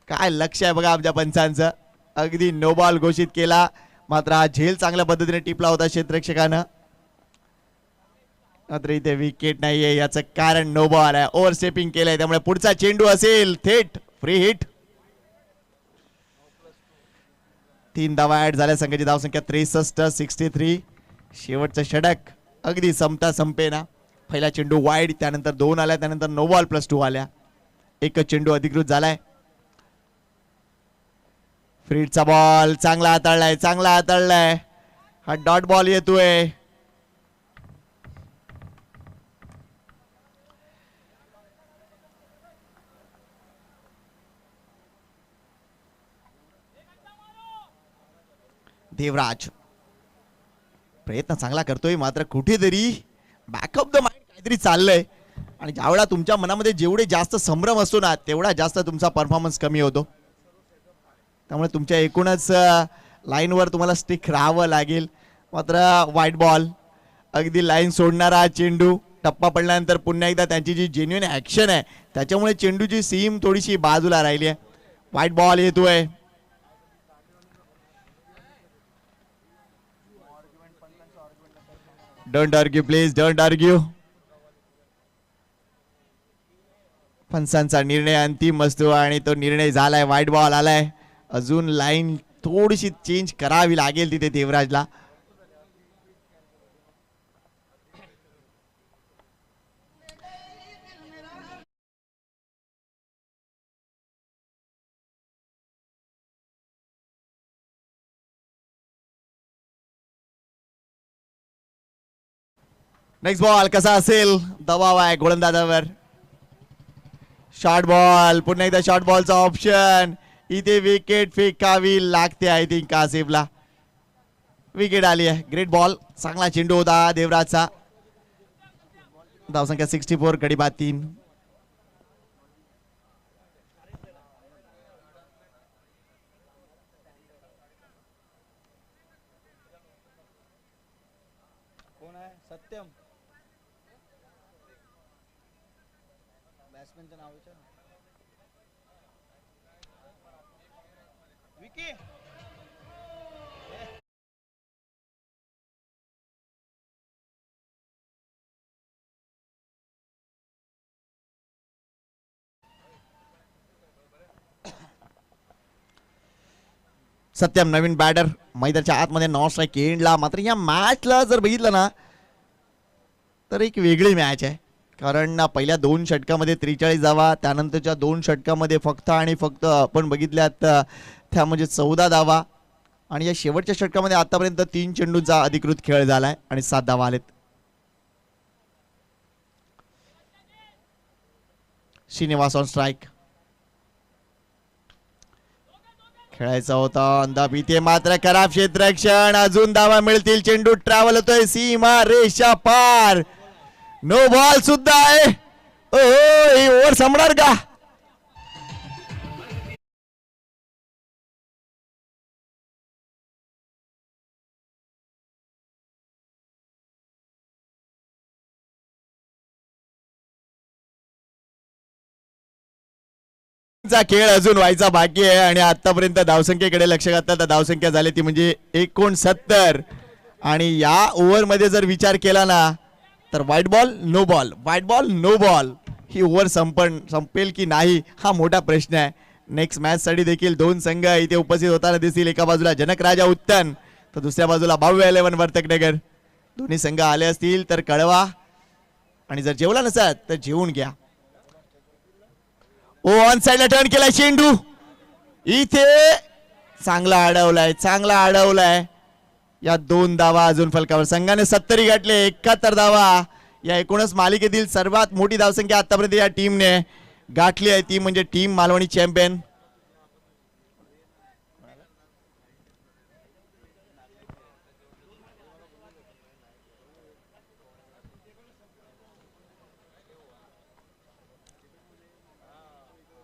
काय लक्ष आहे बघा आमच्या पंचांचं. अगदी नो बॉल घोषित केला मात्र हा झेल चांगल्या पद्धतीने टिपला होता क्षेत्ररक्षकानं. मात्र इथे विकेट नाहीये याचं कारण नो बॉल आहे. ओव्हर स्टेपिंग केलंय त्यामुळे पुढचा चेंडू असेल थेट फ्री हिट. 3 धावा ऍड झाल्या. संघाची धावसंख्या 63 63. शेवटचं षटक अगदी संपता संपेना. पहिला चेंडू वाईड त्यानंतर 2 आल्या त्यानंतर नो बॉल +2 आल्या. एकच चेंडू अधिकृत झालाय. फ्रीडचा बॉल चांगला हाताळलाय. हा डॉट बॉल येतोय. देवराज प्रयत्न चांगला करतोय मात्र कुठेतरी बॅक ऑफ द माइंड काहीतरी चाललंय. आणि ज्यावेळेला तुमच्या मनामध्ये जेवढे जास्त संभ्रम असतो ना तेवढा जास्त तुमचा परफॉर्मन्स कमी होतो. त्यामुळे तुमच्या एकूणच लाईनवर तुम्हाला स्टिक राहावं लागेल. मात्र व्हाईट बॉल अगदी लाईन सोडणारा चेंडू. टप्पा पडल्यानंतर पुन्हा एकदा त्यांची जी जेन्युइन ऍक्शन आहे त्याच्यामुळे चेंडूची सीम थोडीशी बाजूला राहिली आहे. व्हाईट बॉल येतोय. Don't argue please don't argue. पंचांचा निर्णय अंतिम असतो आणि तो निर्णय झालाय. व्हाईट बॉल आलाय. अजून लाईन थोडीशी चेंज करावी लागेल तिथे देवराजला. नेक्स्ट बॉल कसा असेल. दबाव आहे गोलंदाजावर. Short ball. पुन्हा एकदा शॉर्ट बॉलचा ऑप्शन. इथे विकेट फेकावी लागते आय थिंक कासिफला. विकेट आली आहे. Great ball. चांगला चेंडू होता देवराजचा. धावसंख्या 64 गडी बाद 3. सत्यम बॅट्समॅनचं नाव विचार विकी सत्यम नवीन बॅटर मैदानाच्या आतमध्ये नॉन स्ट्राईक एंडला. मात्र या मॅचला जर बघितलं ना तर एक वेगळी मॅच आहे. कारण पहिल्या 2 षटकामध्ये 43 धावा, त्यानंतरच्या 2 षटकामध्ये फक्त आणि फक्त आपण बघितल्यात त्या म्हणजे 14 धावा, आणि या शेवटच्या षटकामध्ये आतापर्यंत 3 चेंडूंचा अधिकृत खेळ झालाय आणि 7 धावा आलेत. Srinivas on strike. खेळायचा होता अंधा भीती, मात्र खराब क्षेत्ररक्षण. अजून धावा मिळतील. चेंडू ट्रॅव्हल होतोय सीमा रेषा पार. नो बॉल सुद्धा आहे. ओहो, ही ओव्हर संपणार का? चा खेळ अजून व्हायचा बाकी आहे आणि आतापर्यंत धावसंख्येकडे लक्ष घातलं तर धावसंख्या झाली ती म्हणजे 69. आणि या ओव्हर मध्ये जर विचार केला ना तर wide ball no ball, wide ball no ball, ही ओव्हर संपेल की नाही हा मोठा प्रश्न आहे. नेक्स्ट मॅच साठी देखील 2 संघ इथे उपस्थित होताना दिसतील. एका बाजूला जनक राजा उत्तन तर दुसऱ्या बाजूला भव्य 11 वर्तकनगर. दोन्ही संघ आले असतील तर कळवा, आणि जर जेवला नसत तर जेवून घ्या. ऑन साइडला टर्न केलाय चेंडू, इथे चांगला अडवलाय, चांगला अडवलाय. या 2 धावा अजून फलकावर. संघाने 70 गाठले. 71 धावा या एकूणच मालिकेतील सर्वात मोठी धावसंख्या आतापर्यंत या टीमने गाठली आहे. ती म्हणजे team Malvani champion.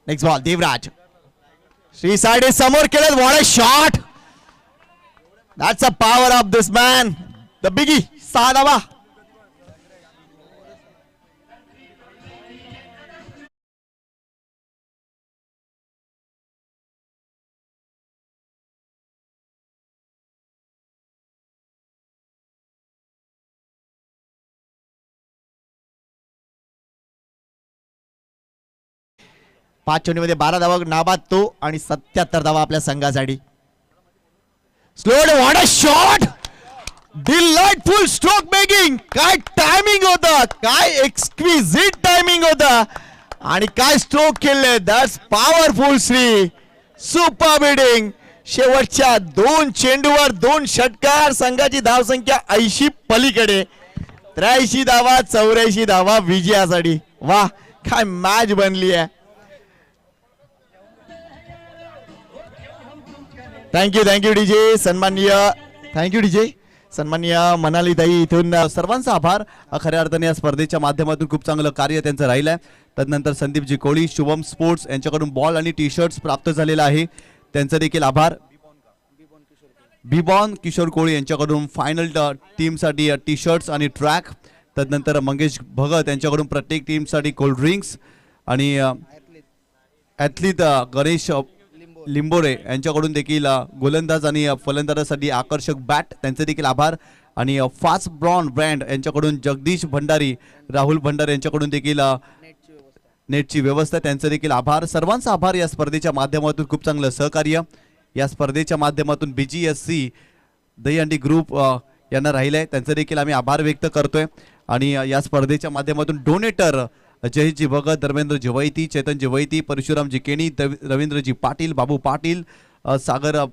Next ball Devraj. Shri साडे समोर केलं. What a shot. That's a power of this man the biggie. 6 धावा. पाच चेंडूमध्ये 12 धावा नाबाद तो, आणि 77 धावा आपल्या संघासाठी. Slowed. What a shot. Delightful stroke making. काय टायमिंग होतं, काय एक्सक्विजिट टायमिंग होतं, आणि काय स्ट्रोक खेळले. That's powerful Shri. Super bidding. शेवटच्या 2 चेंडूवर 2 षटकार. संघाची धावसंख्या 80 पलीकडे. 83 धावा, 84 धावा विजयासाठी. वाह, काय मॅच बनली आहे. Thank you DJ. सन्माननीय थँक्यू डीजे. सन्माननीय मनाली ताई इथून सर्वांचा आभार. खऱ्या अर्थाने या स्पर्धेच्या माध्यमातून खूप चांगलं कार्य त्यांचं राहिलं आहे. तदनंतर संदीपजी कोळी, शुभम स्पोर्ट्स यांच्याकडून बॉल आणि टी शर्ट्स प्राप्त झालेला आहे, त्यांचा देखील आभार. बिबॉन किशोर कोळी यांच्याकडून फायनल टीमसाठी टी शर्ट्स आणि ट्रॅक. तदनंतर मंगेश भगत यांच्याकडून प्रत्येक टीमसाठी कोल्ड ड्रिंक्स, आणि ॲथलीट गणेश लिंबोरे यांच्याकडून देखील गोलंदाज आणि फलंदाजासाठी आकर्षक बॅट, त्यांचे देखील आभार. आणि फास्ट ब्रॉन ब्रँड यांच्याकडून जगदीश भंडारी, राहुल भंडारी यांच्याकडून देखील नेटची व्यवस्था, त्यांचे देखील आभार. सर्वांचा आभार. या स्पर्धेच्या माध्यमातून खूप चांगलं सहकार्य या स्पर्धेच्या माध्यमातून BGSC दहीहंडी ग्रुप यांना राहिलं आहे, त्यांचे देखील आम्ही आभार व्यक्त करतोय. आणि या स्पर्धेच्या माध्यमातून donator Jayji Bhagat, Dharmendra Jivaiti, Chetan Jivaiti, Parshuramji Keni, Ravindraji Patil, Babu Patil, Sagar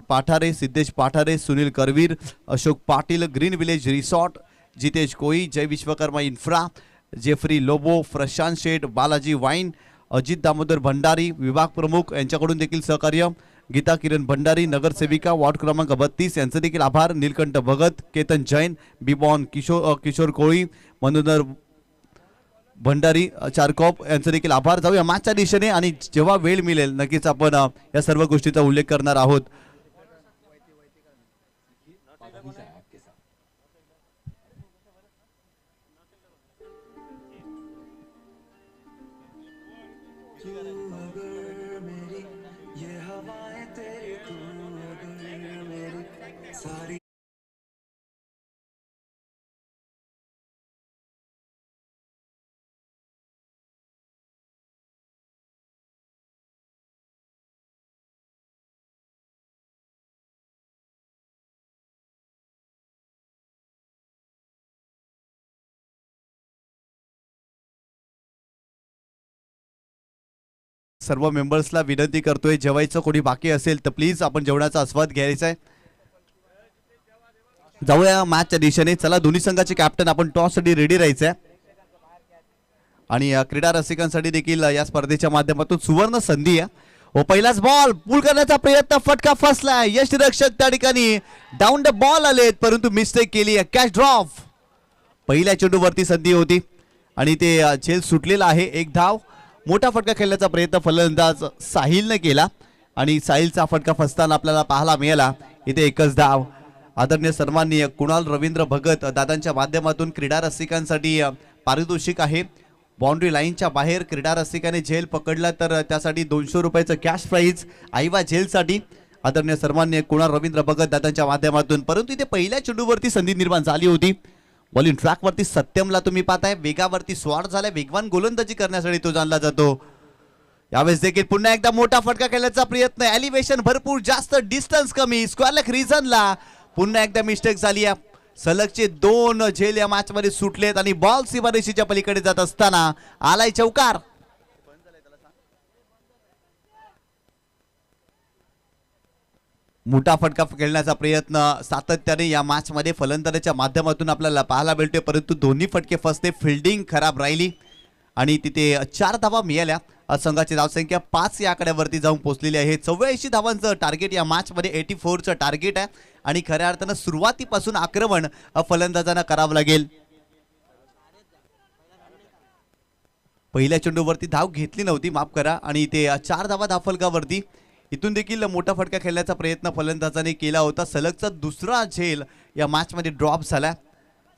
Pathare, Siddhesh Pathare, Sunil Karveer, Ashok Patil, green village resort, Jitesh Koi, Jay Vishwakarma infra, Jeffrey Lobo, Prashant Sheth, Balaji wine, Ajit Damodar Bhandari, विभाग प्रमुख यांच्याकडून देखील सहकार्य. गीता किरण भंडारी, नगरसेविका वार्ड क्रमांक 32 यांचे देखील आभार. नीलकंठ भगत, केतन जैन, बिबॉन किशोर कोळी, मनोहर भंडारी, चारकॉप यांचे देखील आभार. जाऊया मॅचच्या दिशेने, आणि जेव्हा वेळ मिळेल नक्कीच आपण या सर्व गोष्टीचा उल्लेख करणार आहोत. सर्व मेंबर्सला विनंती करतोय, जेवायचं कोणी बाकी असेल तर प्लीज आपण जेवणाचा आस्वाद घ्यायचा आहे. जाऊया मॅचच्या दिशेने. चला, दोन्ही संघाचे कॅप्टन आपण टॉससाठी रेडी राहायचंय. आणि क्रीडा रसिकांसाठी देखील या स्पर्धेच्या माध्यमातून सुवर्ण संधी आहे. व पहिलाच बॉल पूल करण्याचा प्रयत्न, फटका फसलाय. यष्टीरक्षक त्या ठिकाणी डाऊन द बॉल आलेत, परंतु मिस्टेक केली. Catch drop. पहिल्या चेंडूवरती संधी होती आणि ते झेल सुटलेला आहे. एक धाव. मोठा फटका खेळण्याचा प्रयत्न फलंदाज साहिलने केला आणि साहिलचा फटका फसताना आपल्याला पाहायला मिळाला. इथे एकच धाव. आदरणीय सन्माननीय कुणाल रवींद्र भगत दादांच्या माध्यमातून क्रीडा रसिकांसाठी पारितोषिक आहे. बाउंड्री लाईनच्या बाहेर क्रीडा रसिकाने झेल पकडला तर त्यासाठी 200 रुपयाचं कॅश प्राईज आईवा झेलसाठी. आदरणीय सन्माननीय कुणाल रवींद्र भगत दादांच्या माध्यमातून. परंतु इथे पहिल्या चेंडूवरती संधी निर्माण झाली होती. बॉलिंग ट्रॅकवरती सत्यमला तुम्ही पाहताय, वेगावरती स्वार झालाय. वेगवान गोलंदाजी करण्यासाठी तो जाणला जातो. यावेळेस देखील पुन्हा एकदा मोठा फटका खेळण्याचा प्रयत्न. एलिव्हेशन भरपूर जास्त, डिस्टन्स कमी. स्क्वेअर लेग रिजनला पुन्हा एकदा मिस्टेक झाली आहे. सलगचे 2 झेल या मॅच मध्ये सुटलेत आणि बॉल सीमारेषेच्या पलीकडे जात असताना आलाय चौकार. मोठा फटका खेळण्याचा प्रयत्न सातत्याने या मॅच मध्ये फलंदाजाच्या माध्यमातून आपल्याला पाहायला मिळतोय, परंतु दोन्ही फटके फसते. फिल्डिंग खराब राहिली आणि तिथे 4 धावा मिळाल्या. संघाची धावसंख्या 5 या आकड्यावरती जाऊन पोहोचलेली आहे. 84 धावांचं टार्गेट या मॅच मध्ये 84चं टार्गेट आहे आणि खऱ्या अर्थानं सुरुवातीपासून आक्रमण फलंदाजांना करावं लागेल. पहिल्या चेंडूवरती धाव घेतली नव्हती, माफ करा, आणि ते 4 धावा धावफलकावरती. इथून देखील मोठा फटका खेळण्याचा प्रयत्न फलंदाजाने केला होता. सलगचा दुसरा झेल या मॅच मध्ये ड्रॉप झाला.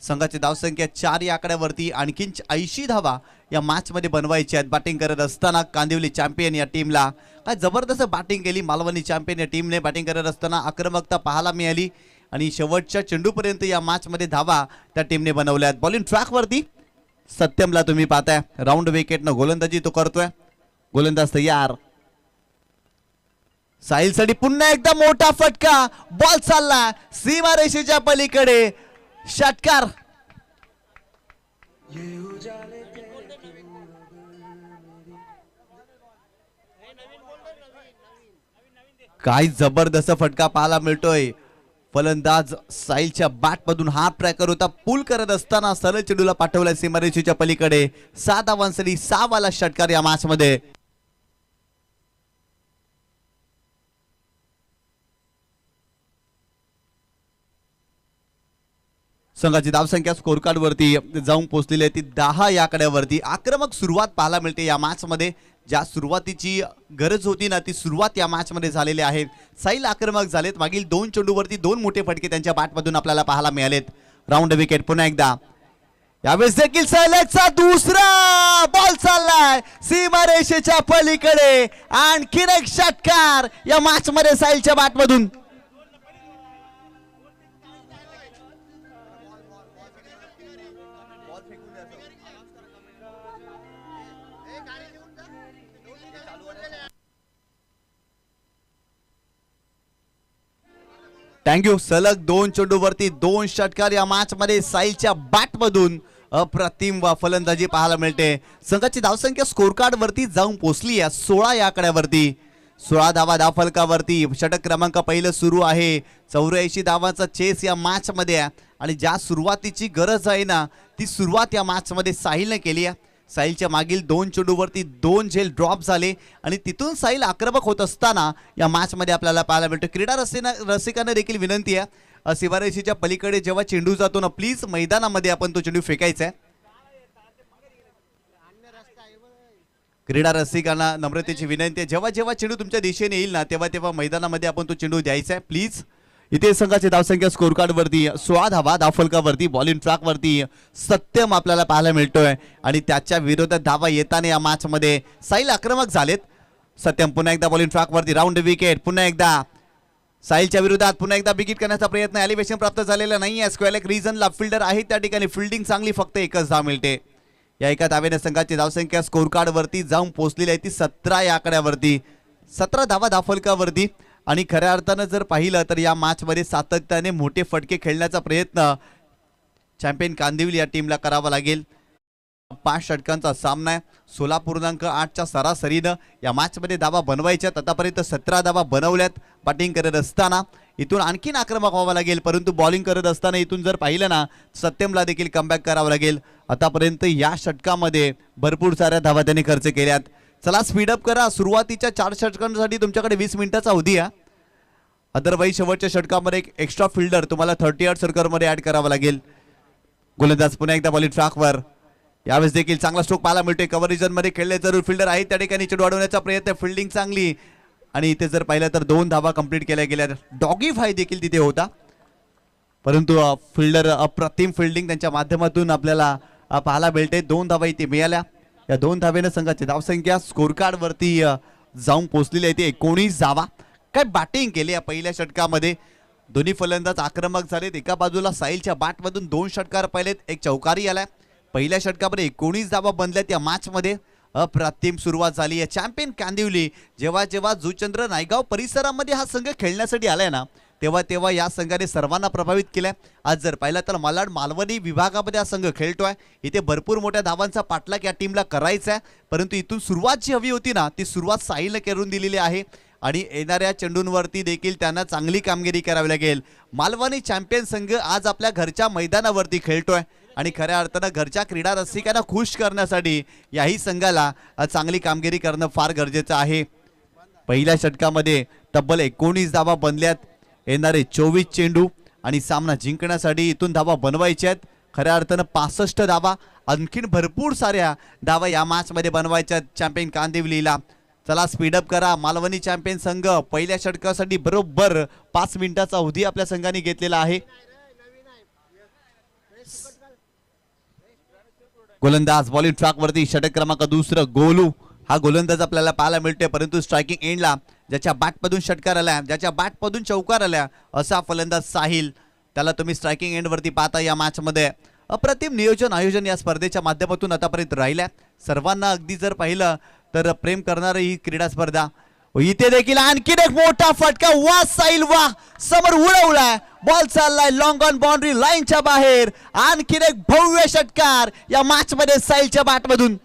संघाची धावसंख्या 4 या आकड्यावरती. आणखीन 80 धावा या मॅच मध्ये बनवायची आहेत. बॅटिंग करत असताना कांदिवली चॅम्पियन या टीमला काय जबरदस्त बॅटिंग केली. मालवणी चॅम्पियन या टीमने बॅटिंग करत असताना आक्रमकता पाहायला मिळाली आणि शेवटच्या चेंडूपर्यंत या मॅच मध्ये धावा त्या टीमने बनवल्यात. बॉलिंग ट्रॅकवरती सत्यमला तुम्ही पाहताय, राऊंड विकेटनं गोलंदाजी तो करतोय. गोलंदाज तयार. साहिलसाठी पुन्हा एकदा मोठा फटका. बॉल चालला सीमारेषेच्या पलीकडे. षटकार. काय जबरदस्त फटका पाहायला मिळतोय. फलंदाज साहिलच्या बॅट मधून हाफ ट्रॅकर होता. पूल करत असताना सरळ चेंडूला पाठवला सीमारेषेच्या पलीकडे. 7 धावांसाठी 6 वाला षटकार या मॅच मध्ये. संघाची धावसंख्या स्कोर कार्ड वरती जाऊन पोहोचलेली आहे ती 10 या आकड्यावरती. आक्रमक सुरुवात पाहायला मिळते या मॅच मध्ये. ज्या सुरुवातीची गरज होती ना ती सुरुवात या मॅच मध्ये झालेली आहे. साहिल आक्रमक झालेत. मागील 2 चेंडूवरती 2 मोठे फटके त्यांच्या बॅटमधून आपल्याला पाहायला मिळालेत. राऊंड विकेट पुन्हा एकदा. यावेळेस देखील सलगचा दुसरा बॉल चाललाय सीमारेषेच्या पलीकडे. आणखीन एक षटकार या मॅच मध्ये साहिलच्या बॅटमधून. थँक्यू. सलग 2 चेंडूवरती 2 षटकार या मॅच मध्ये साहिलच्या बॅट मधून. अप्रतिम फलंदाजी पाहायला मिळते. संघाची धावसंख्या स्कोर कार्ड वरती जाऊन पोहोचली आहे 16 या आकड्यावरती. 16 धावा धावफलकावरती. षटक क्रमांक पहिलं सुरू आहे. 84 धावांचा चेस या मॅच मध्ये आहे आणि ज्या सुरुवातीची गरज आहे ना ती सुरुवात या मॅच मध्ये साहिलने केली आहे. साहिलच्या मागील 2 चेंडूवरती 2 झेल ड्रॉप झाले आणि तिथून साहिल आक्रमक होत असताना या मॅच मध्ये आपल्याला पाहायला मिळतो. क्रीडा रसिकांना देखील विनंती आहे, सीमारेषेच्या पलीकडे जेव्हा चेंडू जातो ना प्लीज मैदानामध्ये आपण तो चेंडू फेकायचा आहे. क्रीडा रसिकांना नम्रतेची विनंती आहे, जेव्हा जेव्हा चेंडू तुमच्या दिशेने येईल ना तेव्हा तेव्हा मैदानामध्ये आपण तो चेंडू द्यायचा आहे प्लीज. इथे संघाची धावसंख्या स्कोर कार्ड वरती 16 धावा धावफलकावरती. बॉलिंग ट्रॅक वरती सत्यम आपल्याला पाहायला मिळतोय आणि त्याच्या विरोधात धावा येताना या मॅच मध्ये साहिल आक्रमक झालेत. सत्यम पुन्हा एकदा बॉलिंग ट्रॅक वरती. राऊंड विकेट पुन्हा एकदा साहिलच्या विरोधात. पुन्हा एकदा विकेट करण्याचा प्रयत्न. एलिव्हेशन प्राप्त झालेला नाहीये. स्क्वेअर लेग रिजनला फिल्डर आहे त्या ठिकाणी. फिल्डिंग चांगली, फक्त एकच धाव मिळते. या एका धावेने संघाची धावसंख्या स्कोर कार्ड वरती जाऊन पोहोचलेली आहे ती 17 या आकड्यावरती. 17 धावा धावफलकावरती. आणि खऱ्या अर्थानं जर पाहिलं तर या मॅच मध्ये सातत्याने मोठे फटके खेळण्याचा प्रयत्न चॅम्पियन कांदिवली या टीमला करावा लागेल. 5 षटकांचा सामना आहे. 16.8च्या सरासरीनं या मॅचमध्ये धावा बनवायच्यात. आतापर्यंत 17 धावा बनवल्यात बॅटिंग करत असताना. इथून आणखीन आक्रमक व्हावं लागेल, परंतु बॉलिंग करत असताना इथून जर पाहिलं ना सत्यमला देखील कमबॅक करावं लागेल. आतापर्यंत या षटकामध्ये भरपूर साऱ्या धावा त्यांनी खर्च केल्यात. चला स्पीडअप करा. सुरुवातीच्या 4 षटकांसाठी तुमच्याकडे 20 मिनिटाचा अवधी आहे. अदरवाईज शेवटच्या षटकामध्ये एक एक्स्ट्रा फिल्डर तुम्हाला 38 सर्कलमध्ये ऍड करावा लागेल. गोलंदाज पुन्हा एकदा बॉलिंग ट्रॅकवर. यावेळेस देखील चांगला स्ट्रोक पाहायला मिळतोय. कव्हर रिजन मध्ये खेळले जरूर फिल्डर आहे त्या ठिकाणी चेंडू अडवण्याचा प्रयत्न. फिल्डिंग चांगली आणि इथे जर पाहिलं तर 2 धावा कंप्लीट केल्या गेल्या. डॉगी फाय देखील तिथे होता, परंतु फिल्डर अप्रतिम फिल्डिंग त्यांच्या माध्यमातून आपल्याला पाहायला मिळते. 2 धावा इथे मिळाल्या. या 2 धावेनं संघाची धावसंख्या स्कोर कार्ड वरती जाऊन पोहोचलेली आहे. 19 धावा. काय बॅटिंग केली या पहिल्या षटकामध्ये. दोन्ही फलंदाज आक्रमक झालेत. एका बाजूला साहिलच्या बॅटमधून 2 षटकार पाहिलेत, एक चौकारी आलाय. पहिल्या षटकामध्ये 19 धावा बनल्यात या मॅचमध्ये. अप्रतिम सुरुवात झाली आहे. चॅम्पियन कांदिवली जेव्हा जेव्हा जुचंद्र नायगाव परिसरामध्ये हा संघ खेळण्यासाठी आलाय ना तेव्हा तेव्हा या संघाने सर्वांना प्रभावित केलंय. आज जर पाहिलं तर मालाड मालवणी विभागामध्ये हा संघ खेळतोय. इथे भरपूर मोठ्या धावांचा पाठलाग या टीमला करायचा आहे, परंतु इथून सुरुवात जी हवी होती ना ती सुरुवात साहिलने करून दिलेली आहे आणि येणाऱ्या चेंडूंवरती देखील त्यांना चांगली कामगिरी करावी लागेल. मालवणी चॅम्पियन संघ आज आपल्या घरच्या मैदानावरती खेळतोय आणि खऱ्या अर्थानं घरच्या क्रीडा रसिकांना खुश करण्यासाठी याही संघाला चांगली कामगिरी करणं फार गरजेचं आहे. पहिल्या षटकामध्ये तब्बल 19 धावा बनल्यात. येणारे 24 चेंडू आणि सामना जिंकण्यासाठी इथून धावा बनवायच्या आहेत. खऱ्या अर्थानं 65 धावा, आणखीन भरपूर साऱ्या धावा या मॅचमध्ये बनवायच्या चॅम्पियन कांदिवलीला. चला स्पीडअप करा. मालवणी चॅम्पियन संघ पहिल्या षटकासाठी बरोबर 5 मिनिटाचा अवधी आपल्या संघाने घेतलेला आहे. गोलंदाज बॉलिंग ट्रॅक वरती षटक क्रमांक 2 गोलू हा गोलंदाज आपल्याला पाहायला मिळतोय, परंतु स्ट्रायकिंग एंडला ज्याच्या बॅटमधून षटकार आल्या, ज्याच्या बॅटमधून चौकार आल्या असा फलंदाज साहिल, त्याला तुम्ही स्ट्रायकिंग एंड वरती पाहता या मॅच मध्ये. अप्रतिम नियोजन आयोजन या स्पर्धेच्या माध्यमातून आतापर्यंत राहिल्या. सर्वांना अगदी जर पाहिलं तर प्रेम करणारी ही क्रीडा स्पर्धा. इथे देखील आणखीन एक मोठा फटका. वा साहिल वा, समोर उडवलाय बॉल, चाललाय लॉंग ऑन बाउंड्री लाईनच्या बाहेर. आणखीन एक भव्य षटकार या मॅच मध्ये साहिलच्या बॅटमधून.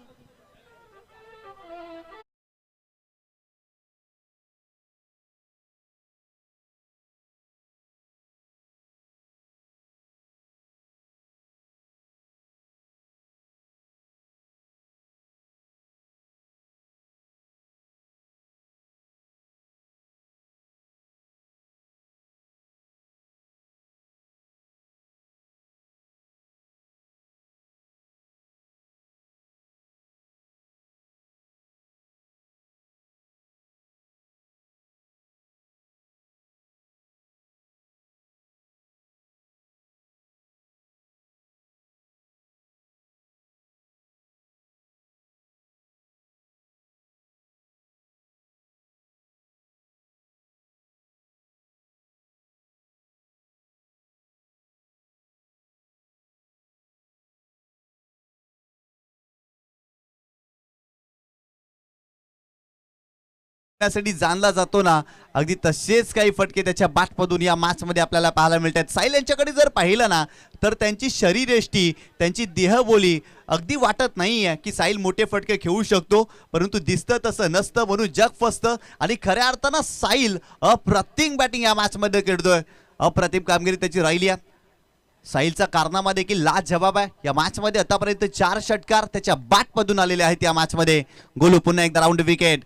जाणला जातो ना, अगदी तसेच काही फटके त्याच्या बॅटमधून या मॅच मध्ये आपल्याला पाहायला मिळतात. साहिल यांच्याकडे जर पाहिलं ना तर त्यांची शरीरयष्टी, त्यांची देहबोली अगदी वाटत नाहीये की साहिल मोठे फटके खेळू शकतो, परंतु दिसतं तसं नसतं म्हणून जग फसतं. आणि खऱ्या अर्थानं साहिल अप्रतिम बॅटिंग या मॅच मध्ये खेळतोय. अप्रतिम कामगिरी त्याची राहिली आहे. साहिलचा कारनामा देखील लाजवाब आहे. या मॅच मध्ये आतापर्यंत 4 षटकार त्याच्या बॅटमधून आलेले आहेत या मॅच मध्ये. गोलू पुन्हा एकदा राऊंड विकेट.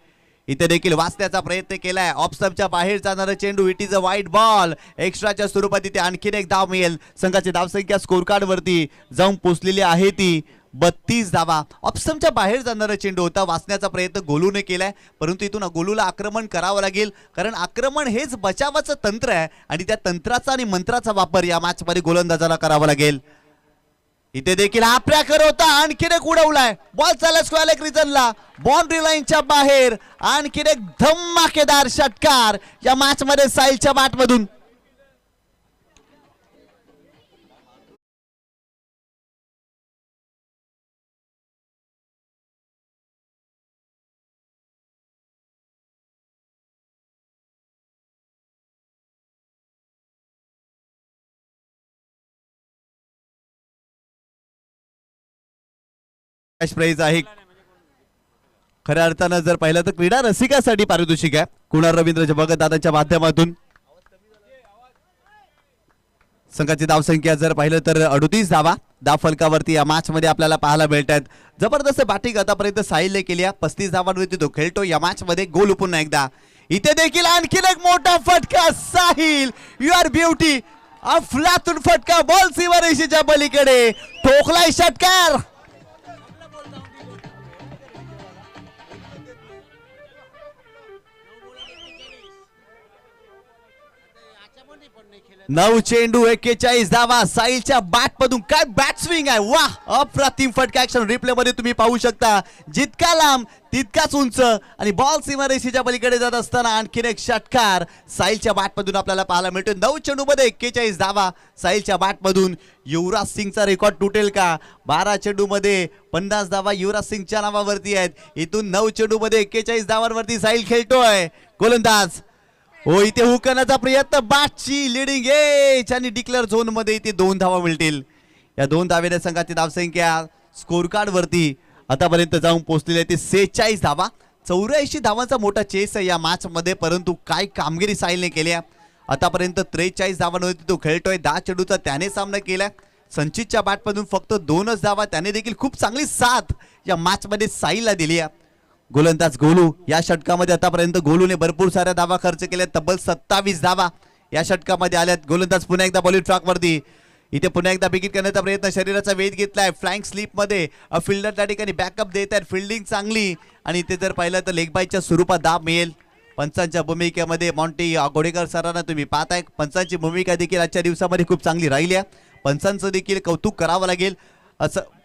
इथे देखील वाचण्याचा प्रयत्न केलाय. ऑफ स्टंपच्या बाहेर जाणारा चेंडू. इट इज अ वाईट बॉल. एक्स्ट्राच्या स्वरूपात इथे आणखीन एक धाव मिळेल. संघाची धावसंख्या स्कोर कार्ड वरती जाऊन पोहोचलेली आहे ती 32 धावा. ऑफ स्टंपच्या बाहेर जाणारा चेंडू होता. वाचण्याचा प्रयत्न गोलूने केलाय, परंतु इथून गोलूला आक्रमण करावं लागेल, कारण आक्रमण हेच बचावाचं तंत्र आहे आणि त्या तंत्राचा आणि मंत्राचा वापर या मॅच मध्ये गोलंदाजाला करावा लागेल. इथे देखील हा प्रॅकर होता. आणखीन एक उडवलाय बॉल, चालला स्क्वेअर रिजनला बाउंड्री लाईनच्या बाहेर. आणखीन एक धमाकेदार षटकार या मॅच मध्ये साहिलच्या बॅटमधून. कॅश प्राइज आहे. खऱ्या अर्थानं जर पाहिलं तर क्रीडा रसिकासाठी पारितोषिक आहे कुणाल रवींद्र भगत दादांच्या माध्यमातून. संघाची धावसंख्या जर पाहिलं तर 38 धावा धाव फलकावरती या मॅच मध्ये आपल्याला पाहायला मिळत आहेत. जबरदस्त बॅटिंग आतापर्यंत साहिलने केली आहे. 35 धावांवरती तो खेळतो या मॅच मध्ये. गोल पुन्हा एकदा इथे देखील आणखीन एक मोठा फटका. Sahil you are beauty. अफलातून फटका बॉल सीमा रेषेच्या पलीकडे ठोकलाय षटकार. नऊ चेंडू 41 धावा साहिलच्या बॅट मधून. काय बॅट स्विंग आहे. वाह अप्रतिम फटका. ऍक्शन रिप्ले मध्ये तुम्ही पाहू शकता. जितका लांब तितकाच उंच आणि बॉल सीमारेषेच्या पलीकडे जात असताना आणखीन एक षटकार साहिलच्या बॅट मधून आपल्याला पाहायला मिळतो. 9 चेंडू मध्ये 41 धावा साहिलच्या बॅट मधून. युवराज सिंगचा रेकॉर्ड तुटेल का. 12 चेंडू मध्ये 50 धावा युवराज सिंगच्या नावावरती आहेत. इथून 9 चेंडू मध्ये 41 धावांवरती साहिल खेळतोय. गोलंदाज हो इथे हुक करण्याचा प्रयत्न. बॅटची लिडिंग एज आणि डिक्लेअर झोन मध्ये इथे 2 धावा मिळतील. या 2 धावेने संघाची धावसंख्या स्कोर कार्ड वरती आतापर्यंत जाऊन पोहोचलेली आहे. ते 46 धावा. 84 धावांचा मोठा चेस आहे या मॅच मध्ये. परंतु काय कामगिरी साहिलने केली आहे. आतापर्यंत 43 धावांवरती तो खेळतोय. 10 चेंडूचा त्याने सामना केलाय. संचितच्या बॅट मधून फक्त 2च धावा. त्याने देखील खूप चांगली साथ या मॅच मध्ये साहिलला दिली आहे. गोलंदाज गोलू या षटकामध्ये आतापर्यंत गोलूने भरपूर साऱ्या धावा खर्च केल्या. तब्बल 27 धावा या षटकामध्ये आल्यात. गोलंदाज पुन्हा एकदा बॉलिंग ट्रॅक वरती. इथे पुन्हा एकदा विकेट करण्याचा प्रयत्न. शरीराचा वेध घेतलाय. फ्लँक स्लिप मध्ये फिल्डर त्या ठिकाणी बॅकअप देत आहेत. फिल्डिंग चांगली आणि ते जर पाहिलं तर लेग बायच्या स्वरूपात दाब मिळेल. पंचांच्या भूमिकेमध्ये मॉन्टी गोडेकर सरांना तुम्ही पाहताय. पंचांची भूमिका देखील आजच्या दिवसामध्ये खूप चांगली राहिली आहे. पंचांचं देखील कौतुक करावं लागेल. असं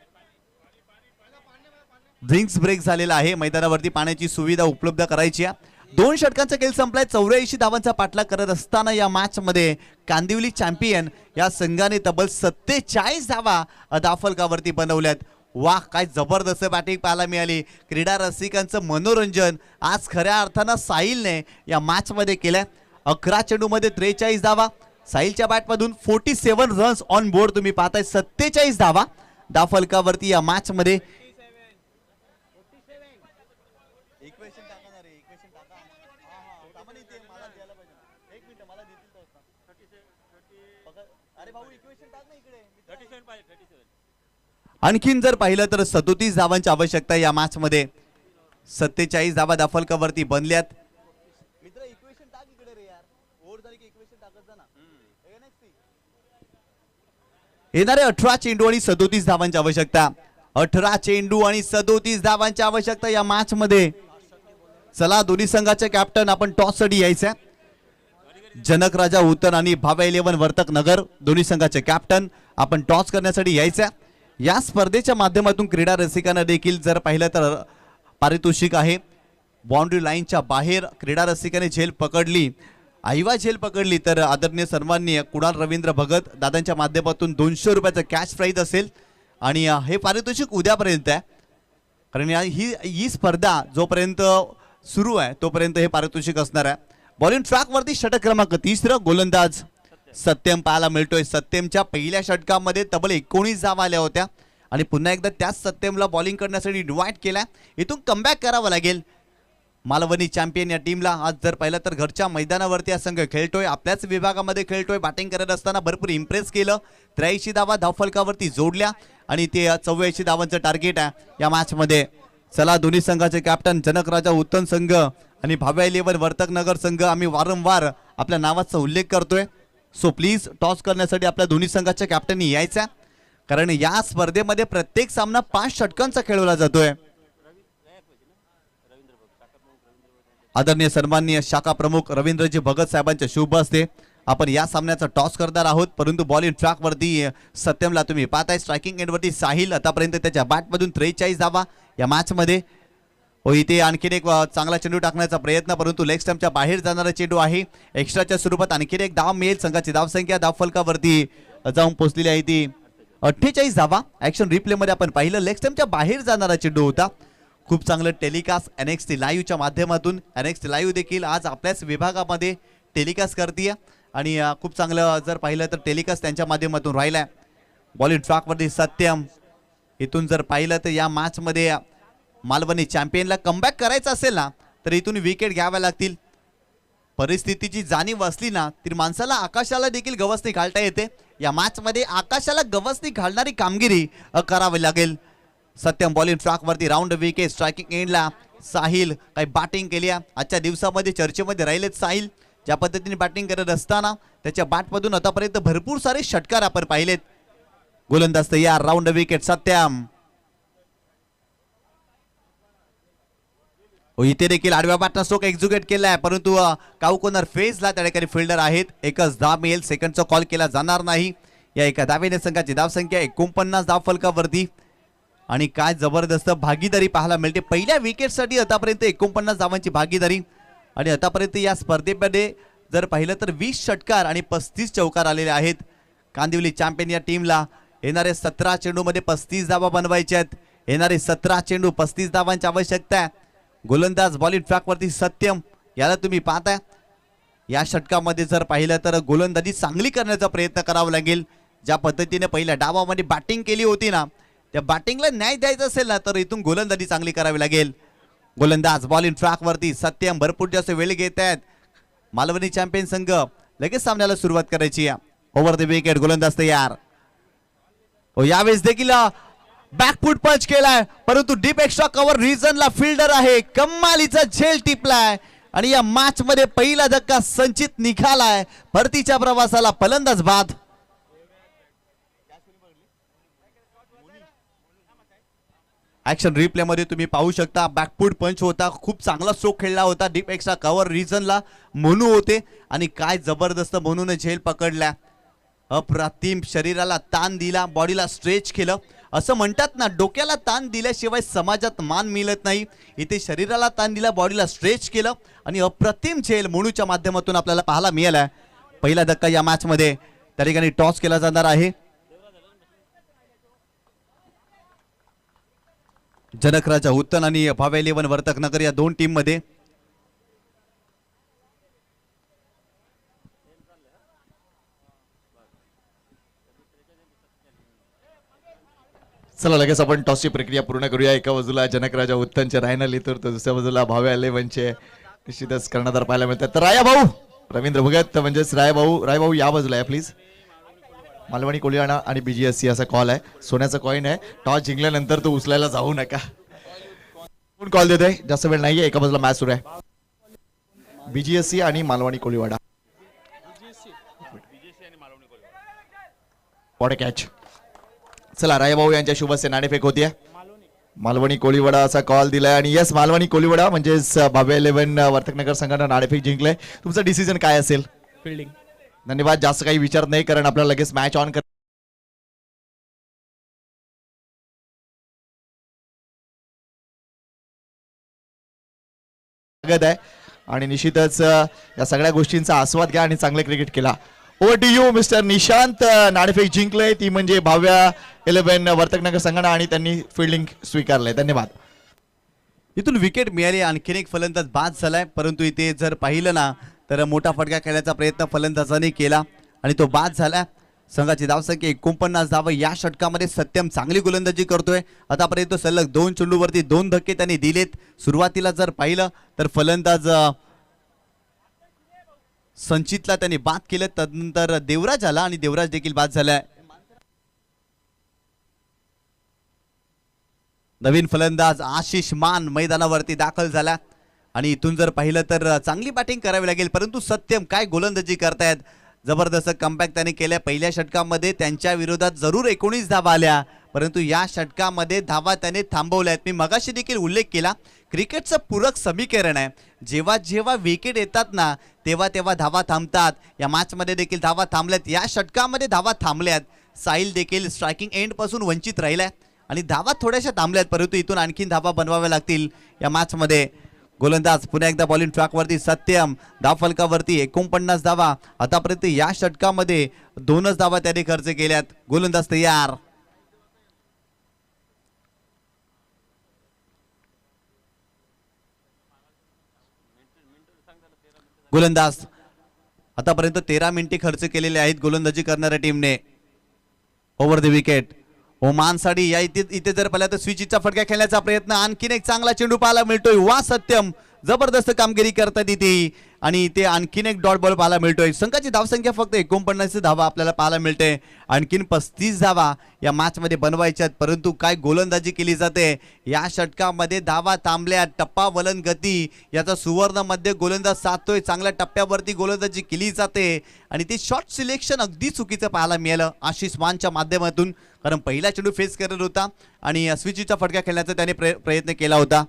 ड्रिंक्स ब्रेक झालेला आहे. मैदानावरती पाण्याची सुविधा उपलब्ध करायची आहे. 2 षटकांचा खेळ संपलाय. 84 धावांचा पाठलाग करत असताना या मॅच मध्ये कांदिवली चॅम्पियन या संघाने तब्बल 47 धावा धावफलकावरती बनवल्यात. वाह काय जबरदस्त बॅटिंग पाहायला मिळाली. क्रीडा रसिकांचं मनोरंजन आज खऱ्या अर्थानं साहिलने या मॅच मध्ये केलंय. 11 चेंडू मध्ये 43 धावा साहिलच्या बॅट मधून. 47 रन्स ऑन बोर्ड तुम्ही पाहताय. 47 धावा धावफलकावरती या मॅच मध्ये. आणखीन जर पाहिलं तर 37 धावांची आवश्यकता या मॅच मध्ये. 47 धावा धावफलकावरती बनल्यात. येणारे 18 चेंडू आणि 37 धावांची आवश्यकता. 18 चेंडू आणि 37 धावांची आवश्यकता या मॅच मध्ये. चला दोन्ही संघाचे कॅप्टन आपण टॉस साठी यायचंय. जनक राजा उतन आणि भाव्या 11 वर्तक नगर दोन्ही संघाचे कॅप्टन आपण टॉस करण्यासाठी यायचंय. या स्पर्धेच्या माध्यमातून क्रीडा रसिकांना देखील जर पाहिलं तर पारितोषिक आहे. बाउंड्री लाईनच्या बाहेर क्रीडा रसिकाने झेल पकडली, आईवा झेल पकडली तर आदरणीय सन्माननीय कुणाल रवींद्र भगत दादांच्या माध्यमातून 200 रुपयाचं कॅश प्राइज असेल. आणि हे पारितोषिक उद्यापर्यंत आहे. कारण ही स्पर्धा जोपर्यंत सुरू आहे तोपर्यंत हे पारितोषिक असणार आहे. बॉलिंग ट्रॅक वरती षटक क्रमांक 3 गोलंदाज सत्यम पाहायला मिळतोय. सत्यमच्या पहिल्या षटकामध्ये तब्बल 19 धावा आल्या होत्या आणि पुन्हा एकदा त्याच सत्यमला बॉलिंग करण्यासाठी डिवाइड केला. इथून कमबॅक करावं लागेल मालवणी चॅम्पियन या टीमला. आज जर पाहिलं तर घरच्या मैदानावरती हा संघ खेळतोय. आपल्याच विभागामध्ये खेळतोय. बॅटिंग करत असताना भरपूर इम्प्रेस केलं. 83 धावा धावफलकावरती जोडल्या आणि ते 84 धावांचं टार्गेट आहे या मॅच मध्ये. चला दोन्ही संघाचे कॅप्टन जनक राजा उत्तम संघ आणि भाव्या 11 वर्तक नगर संघ आम्ही वारंवार आपल्या नावाचा उल्लेख करतोय. सो प्लीज टॉस करण्यासाठी आपल्या दोन्ही संघाच्या कॅप्टननी यायचा. कारण या स्पर्धेमध्ये प्रत्येक सामना 5 षटकांचा खेळवला जातोय. आदरणीय सन्माननीय शाखा प्रमुख रवींद्रजी भगत साहेबांच्या शुभ हस्ते आपण या सामन्याचा टॉस करणार आहोत. परंतु बॉलिंग ट्रॅक वरती सत्यमला तुम्ही पाहताय. स्ट्रायकिंग एंड वरती साहिल आतापर्यंत त्याच्या बॅट मधून 43 धावा या मॅच मध्ये. इथे आणखीन एक चांगला चेंडू टाकण्याचा प्रयत्न परंतु लेग स्टंपच्या बाहेर जाणारा चेंडू आहे. एक्स्ट्राच्या स्वरूपात आणखीन एक धाव मिळेल. संघाची धावसंख्या धावफलकावरती जाऊन पोहोचलेली आहे ती 48 धावा. ऍक्शन रिप्ले मध्ये आपण पाहिलं लेग स्टंपच्या बाहेर जाणारा चेंडू होता. खूप चांगलं टेलिकास्ट NXT लाईव्हच्या माध्यमातून. NXT लाईव्ह देखील आज आपल्याच विभागामध्ये टेलिकास्ट करते आणि खूप चांगलं जर पाहिलं तर टेलिकास्ट त्यांच्या माध्यमातून राहिलाय. बॉलिंग ट्रॅक वरती सत्यम इथून जर पाहिलं तर या मॅच मध्ये मालवणी चॅम्पियनला कमबॅक करायचं असेल ना तर इथून विकेट घ्याव्या लागतील. परिस्थितीची जाणीव असली ना तर माणसाला आकाशाला देखील गवसणी घालता येते. या मॅच मध्ये आकाशाला गवसणी घालणारी कामगिरी करावी लागेल. सत्यम बॉलिंग ट्रॅक वरती राऊंड विकेट. स्ट्रायकिंग एंडला साहिल काही बॅटिंग केली आहे. आजच्या दिवसामध्ये चर्चेमध्ये राहिलेत साहिल. ज्या पद्धतीने बॅटिंग करत असताना त्याच्या बॅटमधून आतापर्यंत भरपूर सारे षटकार आपण पाहिलेत. गोलंदाज तयार. Round wicket Satyam. इथे देखील आडव्या बॅटनं स्ट्रोक एक्झिक्यूट केलाय परंतु काऊ कोनर फेजला त्या ठिकाणी फिल्डर आहेत. एकच धाव मिळेल. सेकंडचा कॉल केला जाणार नाही. या एका धावेने संघाची धावसंख्या 49 धाव फलकावरती आणि काय जबरदस्त भागीदारी पाहायला मिळते. पहिल्या विकेटसाठी आतापर्यंत 49 धावांची भागीदारी आणि आतापर्यंत या स्पर्धेमध्ये जर पाहिलं तर 20 षटकार आणि 35 चौकार आलेले आहेत. कांदिवली चॅम्पियन या टीमला येणारे 17 चेंडूमध्ये 35 धावा बनवायच्या आहेत. येणारे 17 चेंडू 35 धावांची आवश्यकता आहे. गोलंदाज बॉलिंग ट्रॅकवरती सत्यम. याला तुम्ही पाहताय या षटकामध्ये जर पाहिलं तर गोलंदाजी चांगली करण्याचा प्रयत्न करावा लागेल. ज्या पद्धतीने पहिल्या डावामध्ये बॅटिंग केली होती ना त्या बॅटिंगला न्याय द्यायचा असेल ना तर इथून गोलंदाजी चांगली करावी लागेल. गोलंदाज बॉलिंग ट्रॅकवरती सत्यम. भरपूर जास्त वेळ घेत आहेत मालवणी चॅम्पियन संघ. लगेच सामन्याला सुरुवात करायची आहे. Over the wicket. गोलंदाज तयार. यावेळेस देखील बॅकफूट पंच केलाय परंतु डीप एक्स्ट्रा कव्हर रिजनला फिल्डर आहे. कमालीचा झेल टिपलाय आणि या मॅच मध्ये पहिला धक्का संचित निघालाय. परतीच्या प्रवासाला फलंदाज बाद. ऍक्शन रिप्ले मध्ये तुम्ही पाहू शकता बॅकफूट पंच होता. खूप चांगला स्ट्रोक खेळला होता. डीप एक्स्ट्रा कव्हर रिजनला मोनू होते आणि काय जबरदस्त मोनूने झेल पकडला. अप्रतिम. शरीराला ताण दिला. बॉडीला स्ट्रेच केलं. असं म्हणतात ना डोक्याला ताण दिल्याशिवाय समाजात मान मिळत नाही. इथे शरीराला ताण दिला. बॉडीला स्ट्रेच केलं आणि अप्रतिम झेल मोनूच्या माध्यमातून आपल्याला पाहायला मिळाला. पहिला धक्का या मॅच मध्ये त्या ठिकाणी टॉस केला जाणार आहे. जनकराजा उत्तन आणि भावे 11 वर्तकनगर या दोन टीम मध्ये. चला लगेच आपण टॉसची प्रक्रिया पूर्ण करूया. एका बाजूला जनकराजा उत्तनचे रायनल इतर तर दुसऱ्या बाजूला भावे 11चे निश्चितच कर्णधार पाहायला मिळतात. तर राया भाऊ रवींद्र भगत म्हणजेच राय भाऊ या बाजूला आहे प्लीज. मालवणी कोलियाना आणि BGSC असा कॉल आहे. सोन्याचा कॉइन आहे. टॉस जिंकल्यानंतर तो उचलायला जाऊ नका. कोण कॉल देतोय? जास्त वेळ नाहीये. एका बाजूला मॅच सुरू आहे. BGSC आणि मालवणी कोलिवाडा. What catch. चला रायभाऊ यांच्या शुभस्य नाणेफेक होतीये. मालवणी कोळीवाडा असा कॉल दिलाय आणि यस मालवणी कोळीवाडा म्हणजेच भावे 11 वर्तकनगर संघानं नाणेफेक जिंकले. तुमचा डिसिजन काय असेल? फिल्डिंग. धन्यवाद. जास्त काही विचार नाही कारण आपल्याला लगेच मॅच ऑन आहे आणि निश्चितच या सगळ्या गोष्टींचा आस्वाद घ्या आणि चांगले क्रिकेट केला. Over to you mister Nishant. नाणेफेक जिंकले ती म्हणजे भाव्या 11 वर्तकनगर संघानं आणि त्यांनी फिल्डिंग स्वीकारलंय. धन्यवाद. इथून विकेट मिळाली. आणखीन एक फलंदाज बाद झालाय परंतु इथे जर पाहिलं ना तर मोठा फटका खेळण्याचा प्रयत्न फलंदाजाने केला आणि तो बाद झाला. संघाची धावसंख्या 49 धावा. या षटकामध्ये सत्यम चांगली गोलंदाजी करतोय. आतापर्यंत सलग 2 चेंडूवरती 2 धक्के त्यांनी दिलेत. सुरुवातीला जर पाहिलं तर फलंदाज संचितला त्यांनी बाद केलं. तदनंतर देवराज आला आणि देवराज देखील बाद झालाय. नवीन फलंदाज आशिष मान मैदानावरती दाखल झाला आणि इथून जर पाहिलं तर चांगली बॅटिंग करावी लागेल परंतु सत्यम काय गोलंदाजी करतायत. जबरदस्त कमबॅक त्याने केल्या. पहिल्या षटकामध्ये त्यांच्या विरोधात जरूर 19 धावा आल्या परंतु या षटकामध्ये धावा त्याने थांबवल्यात. मी मगाशी देखील उल्लेख केला क्रिकेटचं पूरक समीकरण आहे. जेव्हा जेव्हा विकेट येतात ना तेव्हा तेव्हा धावा थांबतात. या मॅचमध्ये देखील धावा थांबल्यात. या षटकामध्ये धावा थांबल्यात. साहिल देखील स्ट्रायकिंग एंड पासून वंचित राहिलाय आणि धावा थोड्याशा थांबल्यात परंतु इथून आणखीन धावा बनवाव्या लागतील या मॅचमध्ये. गोलंदाज पुन्हा एकदा बॉलिंग ट्रॅकवरती सत्यम. धाव फलकावरती 49 धावा. आतापर्यंत या षटकामध्ये 2च धावा त्याने खर्च केल्यात. गोलंदाज तयार. गोलंदाज आतापर्यंत 13 मिनिटे खर्च केलेले आहेत गोलंदाजी करणाऱ्या टीमने. Over the wicket. ओमानसाठी या इथे जर पाहिलं तर स्विचचा फटका खेळण्याचा प्रयत्न, आणखीन एक चांगला चेंडू पाहायला मिळतोय. वा सत्यम, जबरदस्त कामगिरी करतात इथे आणि इथे आणखीन एक डॉट बॉल पाहायला मिळतोय. संघाची धावसंख्या फक्त 49 धावा आपल्याला पाहायला मिळते. आणखीन 35 धावा या मॅच मध्ये बनवायच्यात, परंतु काय गोलंदाजी केली जाते या षटकामध्ये. धावा थांबल्या, टप्पा वलन गती याचा सुवर्ण मध्ये गोलंदाज साधतोय. चांगल्या टप्प्यावरती गोलंदाजी केली जाते आणि ते शॉट सिलेक्शन अगदी चुकीचं पाहायला मिळालं आशिष मानच्या माध्यमातून, कारण पहिला चेंडू फेस करत होता आणि स्विचचा फटका खेळण्याचा त्याने प्रयत्न केला होता.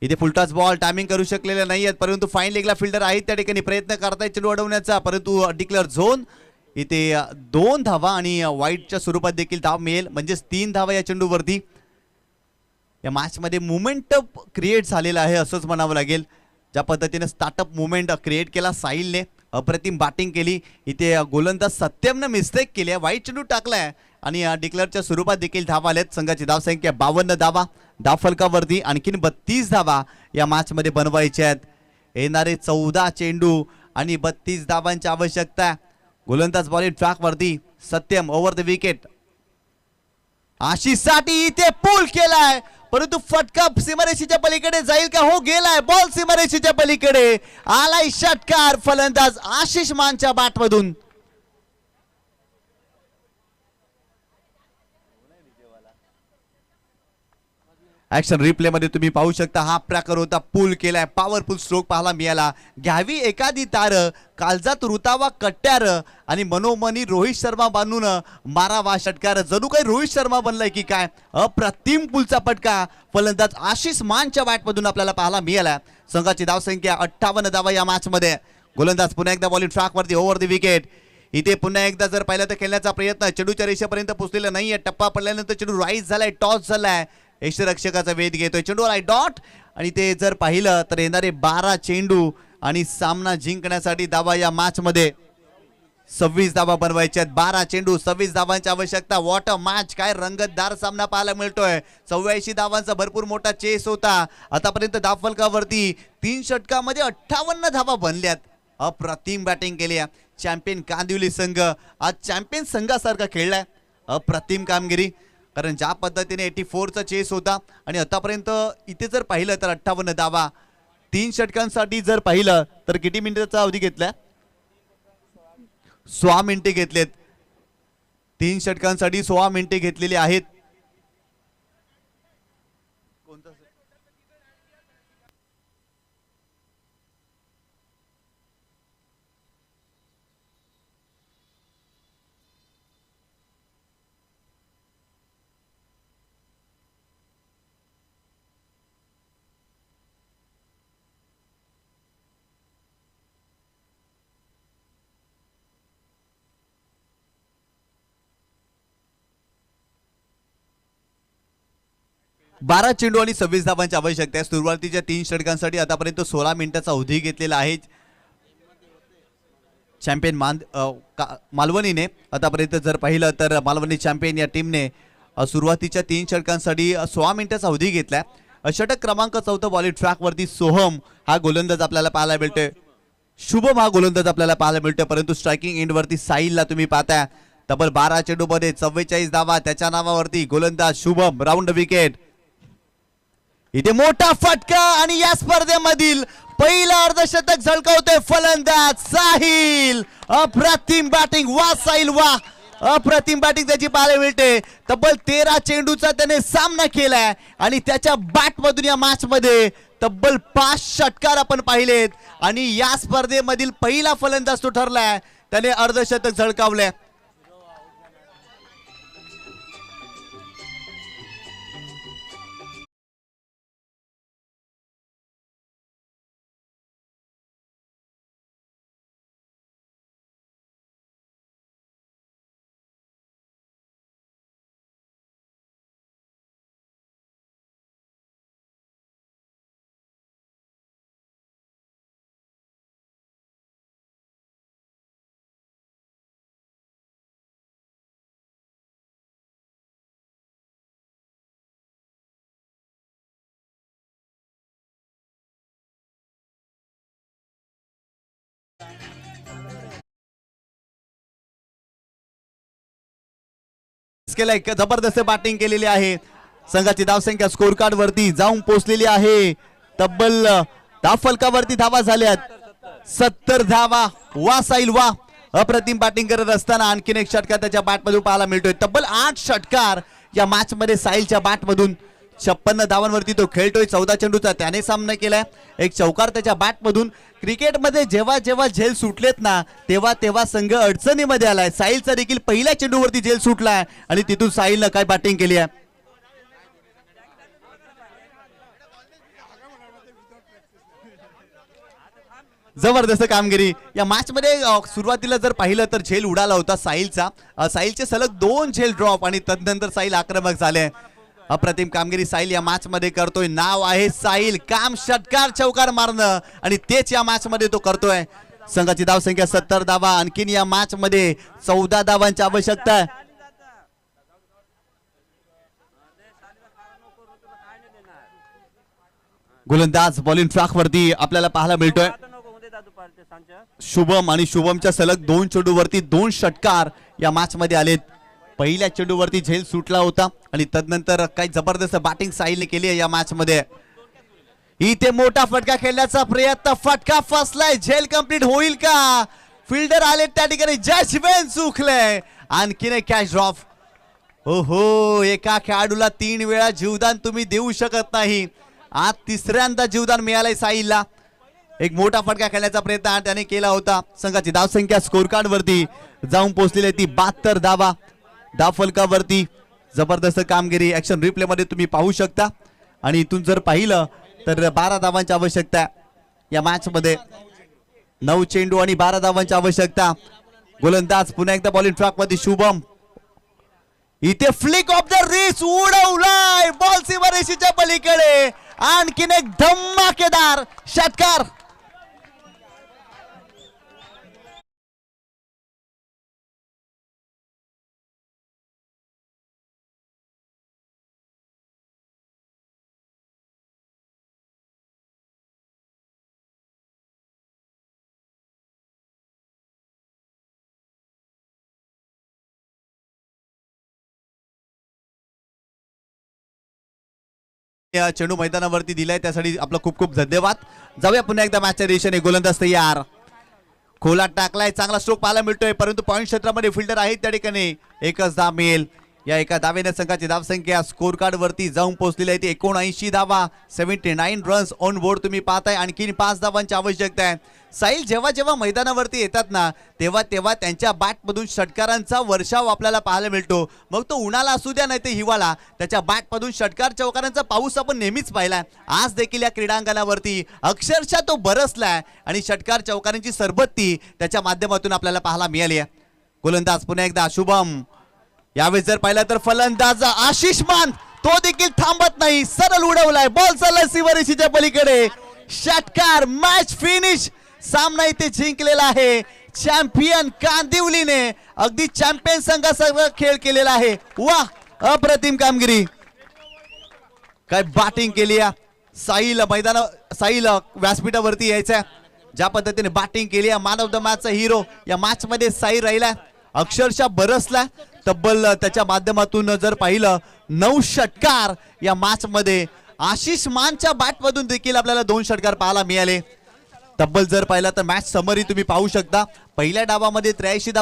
इथे फुलटॉस बॉल टायमिंग करू शकलेले नाही आहेत, परंतु फाईन लेगला फिल्डर आहेत त्या ठिकाणी प्रयत्न करतायत चेंडू अडवण्याचा, परंतु डिक्लेअर झोन. इथे 2 धावा आणि वाईटच्या स्वरूपात देखील धाव मिळेल, म्हणजेच 3 धावा या चेंडूवरती. या मॅच मध्ये मोमेंटम क्रिएट झालेला आहे असंच म्हणावं लागेल. ज्या पद्धतीने स्टार्टअप मुवमेंट क्रिएट केला साहिलने, अप्रतिम बॅटिंग केली. इथे गोलंदाज सत्यमने मिस्टेक केली, वाईट चेंडू टाकलाय आणि डिक्लेअरच्या स्वरूपात देखील धावा आल्यात. संघाची धावसंख्या 52 धावा, धावफलकावरती आणखीन 32 धावा या मॅच मध्ये बनवायच्या आहेत. येणारे 14 चेंडू आणि 32 धावांची आवश्यकता. गोलंदाज बॉलिंग ट्रॅक वरती, सत्यम ओव्हर द विकेट. आशिषसाठी इथे पूल केलाय, परंतु फटका सीमारेषेच्या पलीकडे जाईल का? हो, गेलाय. बॉल सीमारेषेच्या पलीकडे आलाय षटकार फलंदाज आशिष मानच्या बॅट मधून. ऍक्शन रिप्ले मध्ये तुम्ही पाहू शकता हा प्रकार होता. पूल केलाय, पॉवरफुल स्ट्रोक पाहायला मिळाला. घ्यावी एखादी तार, काळजात रुतावा कट्ट्यार आणि मनोमनी रोहित शर्मा बांधून मारावा षटकार. जणू काही रोहित शर्मा बनलाय की काय. अप्रतिम पूलचा फटका फलंदाज आशिष मानच्या बॅटमधून आपल्याला पाहायला मिळाला. संघाची धावसंख्या 58 धावा या मॅच मध्ये. गोलंदाज पुन्हा एकदा बॉलिंग ट्रॅक वरती, ओव्हर द विकेट. इथे पुन्हा एकदा जर पाहिलं तर खेळण्याचा प्रयत्न, चेंडूच्या रेषेपर्यंत पोहोचलेला नाहीये. टप्पा पडल्यानंतर चेंडू राईज झालाय, टॉस झालाय. यष्टिरक्षकाचा वेध घेतोय, चेंडूवर आहे डॉट आणि ते जर पाहिलं तर येणारे 12 चेंडू आणि सामना जिंकण्यासाठी धावा या मॅच मध्ये 26 धावा बनवायच्या आहेत. 12 चेंडू 26 धावांची आवश्यकता. वॉट अ मॅच, काय रंगतदार सामना पाहायला मिळतोय. 84 धावांचा भरपूर मोठा चेस होता आतापर्यंत धावफलकावरती. 3 षटकामध्ये 58 धावा बनल्यात. अप्रतिम बॅटिंग केली आहे चॅम्पियन कांदिवली संघ. आज चॅम्पियन संघासारखा खेळलाय. अप्रतिम कामगिरी, कारण ज्या पद्धतीने 84चा चेस होता आणि आतापर्यंत इथे जर पाहिलं तर 58 धावा. 3 षटकांसाठी जर पाहिलं तर किती मिनिटाचा अवधी घेतलाय? 16 मिनिटे घेतलेत. 3 षटकांसाठी 16 मिनिटे घेतलेली आहेत. बारा चेंडू आणि 26 धावांची आवश्यकता आहे. सुरुवातीच्या 3 षटकांसाठी आतापर्यंत 16 मिनिटाचा अवधी घेतलेला आहे चॅम्पियन मालवणीने. आतापर्यंत जर पाहिलं तर मालवणी चॅम्पियन या टीमने सुरुवातीच्या 3 षटकांसाठी 16 मिनिटाचा अवधी घेतलाय. षटक क्रमांक 4 बॉलिंग ट्रॅक वरती सोहम हा गोलंदाज आपल्याला पाहायला मिळतोय. शुभम हा गोलंदाज आपल्याला पाहायला मिळतोय, परंतु स्ट्रायकिंग एंड वरती साहिलला तुम्ही पाहताय. तब्बल 12 चेंडू मध्ये 44 धावा त्याच्या नावावरती. गोलंदाज शुभम, राऊंड विकेट. इथे मोठा फटका आणि या स्पर्धेमधील पहिला अर्धशतक झळकावतोय फलंदाज साहिल. अप्रतिम बॅटिंग, वा साहिल वा. अप्रतिम बॅटिंग त्याची पाहायला मिळते. तब्बल 13 चेंडूचा त्याने सामना केलाय आणि त्याच्या बॅट मधून या मॅच मध्ये तब्बल 5 षटकार आपण पाहिलेत आणि या स्पर्धेमधील पहिला फलंदाज तो ठरलाय. त्याने अर्धशतक झळकावलंय. केलाय, जबरदस्त बॅटिंग केलेली आहे. संघाची धावसंख्या स्कोर कार्ड वरती जाऊन पोहोचलेली आहे. तब्बल धावफलकावरती धावा झाल्यात 70 धावा. वा साहिल वा, अप्रतिम बॅटिंग करत असताना आणखीन एक षटकार त्याच्या बॅट मधून पाहायला मिळतोय. तब्बल 8 षटकार या मॅच मध्ये साहिलच्या बॅट मधून. 56 धावांवरती तो खेळतोय. 14 चेंडूचा त्याने सामना केलाय. एक चौकार त्याच्या बॅट मधून. क्रिकेटमध्ये जेव्हा जेव्हा झेल सुटलेत ना तेव्हा तेव्हा संघ अडचणीमध्ये आलाय. साहिलचा देखील पहिल्या चेंडूवरती झेल सुटलाय आणि तिथून साहिलनं काय बॅटिंग केली आहे. जबरदस्त कामगिरी या मॅच मध्ये. सुरुवातीला जर पाहिलं तर झेल उडाला होता साहिलचा. साहिलचे सलग 2 झेल ड्रॉप आणि तदनंतर साहिल आक्रमक झाले. अप्रतिम कामगिरी साहिल या मॅच मध्ये करतोय. नाव आहे साहिल. काम षटकार चौकार मारणं आणि तेच या मॅच मध्ये तो करतोय. संघाची धावसंख्या 70 धावा. आणखीन या मॅच मध्ये 14 धावांची आवश्यकता आहे. गोलंदाज बॉलिंग ट्रॅक वरती आपल्याला पाहायला मिळतोय शुभम. आणि शुभमच्या सलग 2 चेंडूवरती 2 षटकार या मॅच मध्ये आलेत. पहिल्या चेंडूवरती झेल सुटला होता आणि तदनंतर काही जबरदस्त बॅटिंग साहिलने केली आहे या मॅच मध्ये. इथे मोठा फटका खेळण्याचा प्रयत्न. फटका फसलाय. झेल कंप्लीट होईल का? फिल्डर आले त्या ठिकाणी. जजमेंट चुकलंय. आणखीन एक कॅच ड्रॉप. ओहो, एका खेळाडूला 3 वेळा जीवदान तुम्ही देऊ शकत नाही. आज तिसऱ्यांदा जीवदान मिळालंय साहिलला. एक मोठा फटका खेळण्याचा प्रयत्न त्याने केला होता. संघाची धावसंख्या स्कोर कार्ड वरती जाऊन पोहोचलेली ती 72 धावा. धावफलकावरती जबरदस्त कामगिरी ऍक्शन रिप्ले मध्ये तुम्ही पाहू शकता. आणि इथून जर पाहिलं तर 12 धावांची आवश्यकता या मॅच मध्ये. 9 चेंडू आणि 12 धावांची आवश्यकता. गोलंदाज पुन्हा एकदा बॉलिंग ट्रॅक मध्ये शुभम. इथे फ्लिक ऑफ द रिस्ट उडवलाय बॉल सीमा रेषेच्या पलीकडे. आणखीन एक धमाकेदार षटकार. या चेंडू मैदानावरती दिलाय त्यासाठी आपला खूप खूप धन्यवाद. जाऊया पुन्हा एकदा मॅचच्या दिशेने. गोलंदाज तयार. खोलात टाकलाय. चांगला स्ट्रोक पाहायला मिळतोय परंतु पॉइंट क्षेत्रामध्ये फिल्डर आहेत त्या ठिकाणी. एकच धाव मिळेल. या एका धावेने संघाची धावसंख्या स्कोर कार्ड वरती जाऊन पोहोचलेली आहे ती 79 धावा. 79 रन्स ऑन बोर्ड तुम्ही पाहताय. आणखीन 5 धावांची आवश्यकता आहे. साहिल जेव्हा जेव्हा मैदानावरती येतात ना तेव्हा तेव्हा त्यांच्या बॅट मधून षटकारांचा वर्षाव आपल्याला पाहायला मिळतो. मग तो उन्हाळा असू द्या नाही ते हिवाळा, त्याच्या बॅट मधून षटकार चौकारांचा पाऊस आपण नेहमीच पाहिलाय. आज देखील या क्रीडांगणावरती अक्षरशः तो बरसलाय आणि षटकार चौकारांची सरबत्ती त्याच्या माध्यमातून आपल्याला पाहायला मिळाली आहे. गोलंदाज पुन्हा एकदा शुभम. यावेळी जर पाहिलं तर फलंदाज आशिष मान तो देखील थांबत नाही. सरळ उडवलाय. बॉल चाललाय सीमारेषेच्या पलीकडे. षटकार. Match finish. सामना इथे जिंकलेला आहे चॅम्पियन कांदिवलीने. अगदी चॅम्पियन संघासह खेळ केलेला आहे. वा, अप्रतिम कामगिरी. काय बॅटिंग केली साहिल. साहिल व्यासपीठावरती यायचा. ज्या पद्धतीने बॅटिंग केली. मॅन ऑफ द मॅचचा हिरो या मॅच मध्ये साहिल राहिला. अक्षरशः बरसला. तब्बल त्याच्या माध्यमातून जर पाहिलं 9 षटकार या मॅच मध्ये. आशिष मानच्या बॅट मधून देखील आपल्याला 2 षटकार पाहायला मिळाले. तब्बल जर पाहिला तर मॅच समरी तुम्ही पाहू शकता. पहिल्या डावामध्ये 83 धावा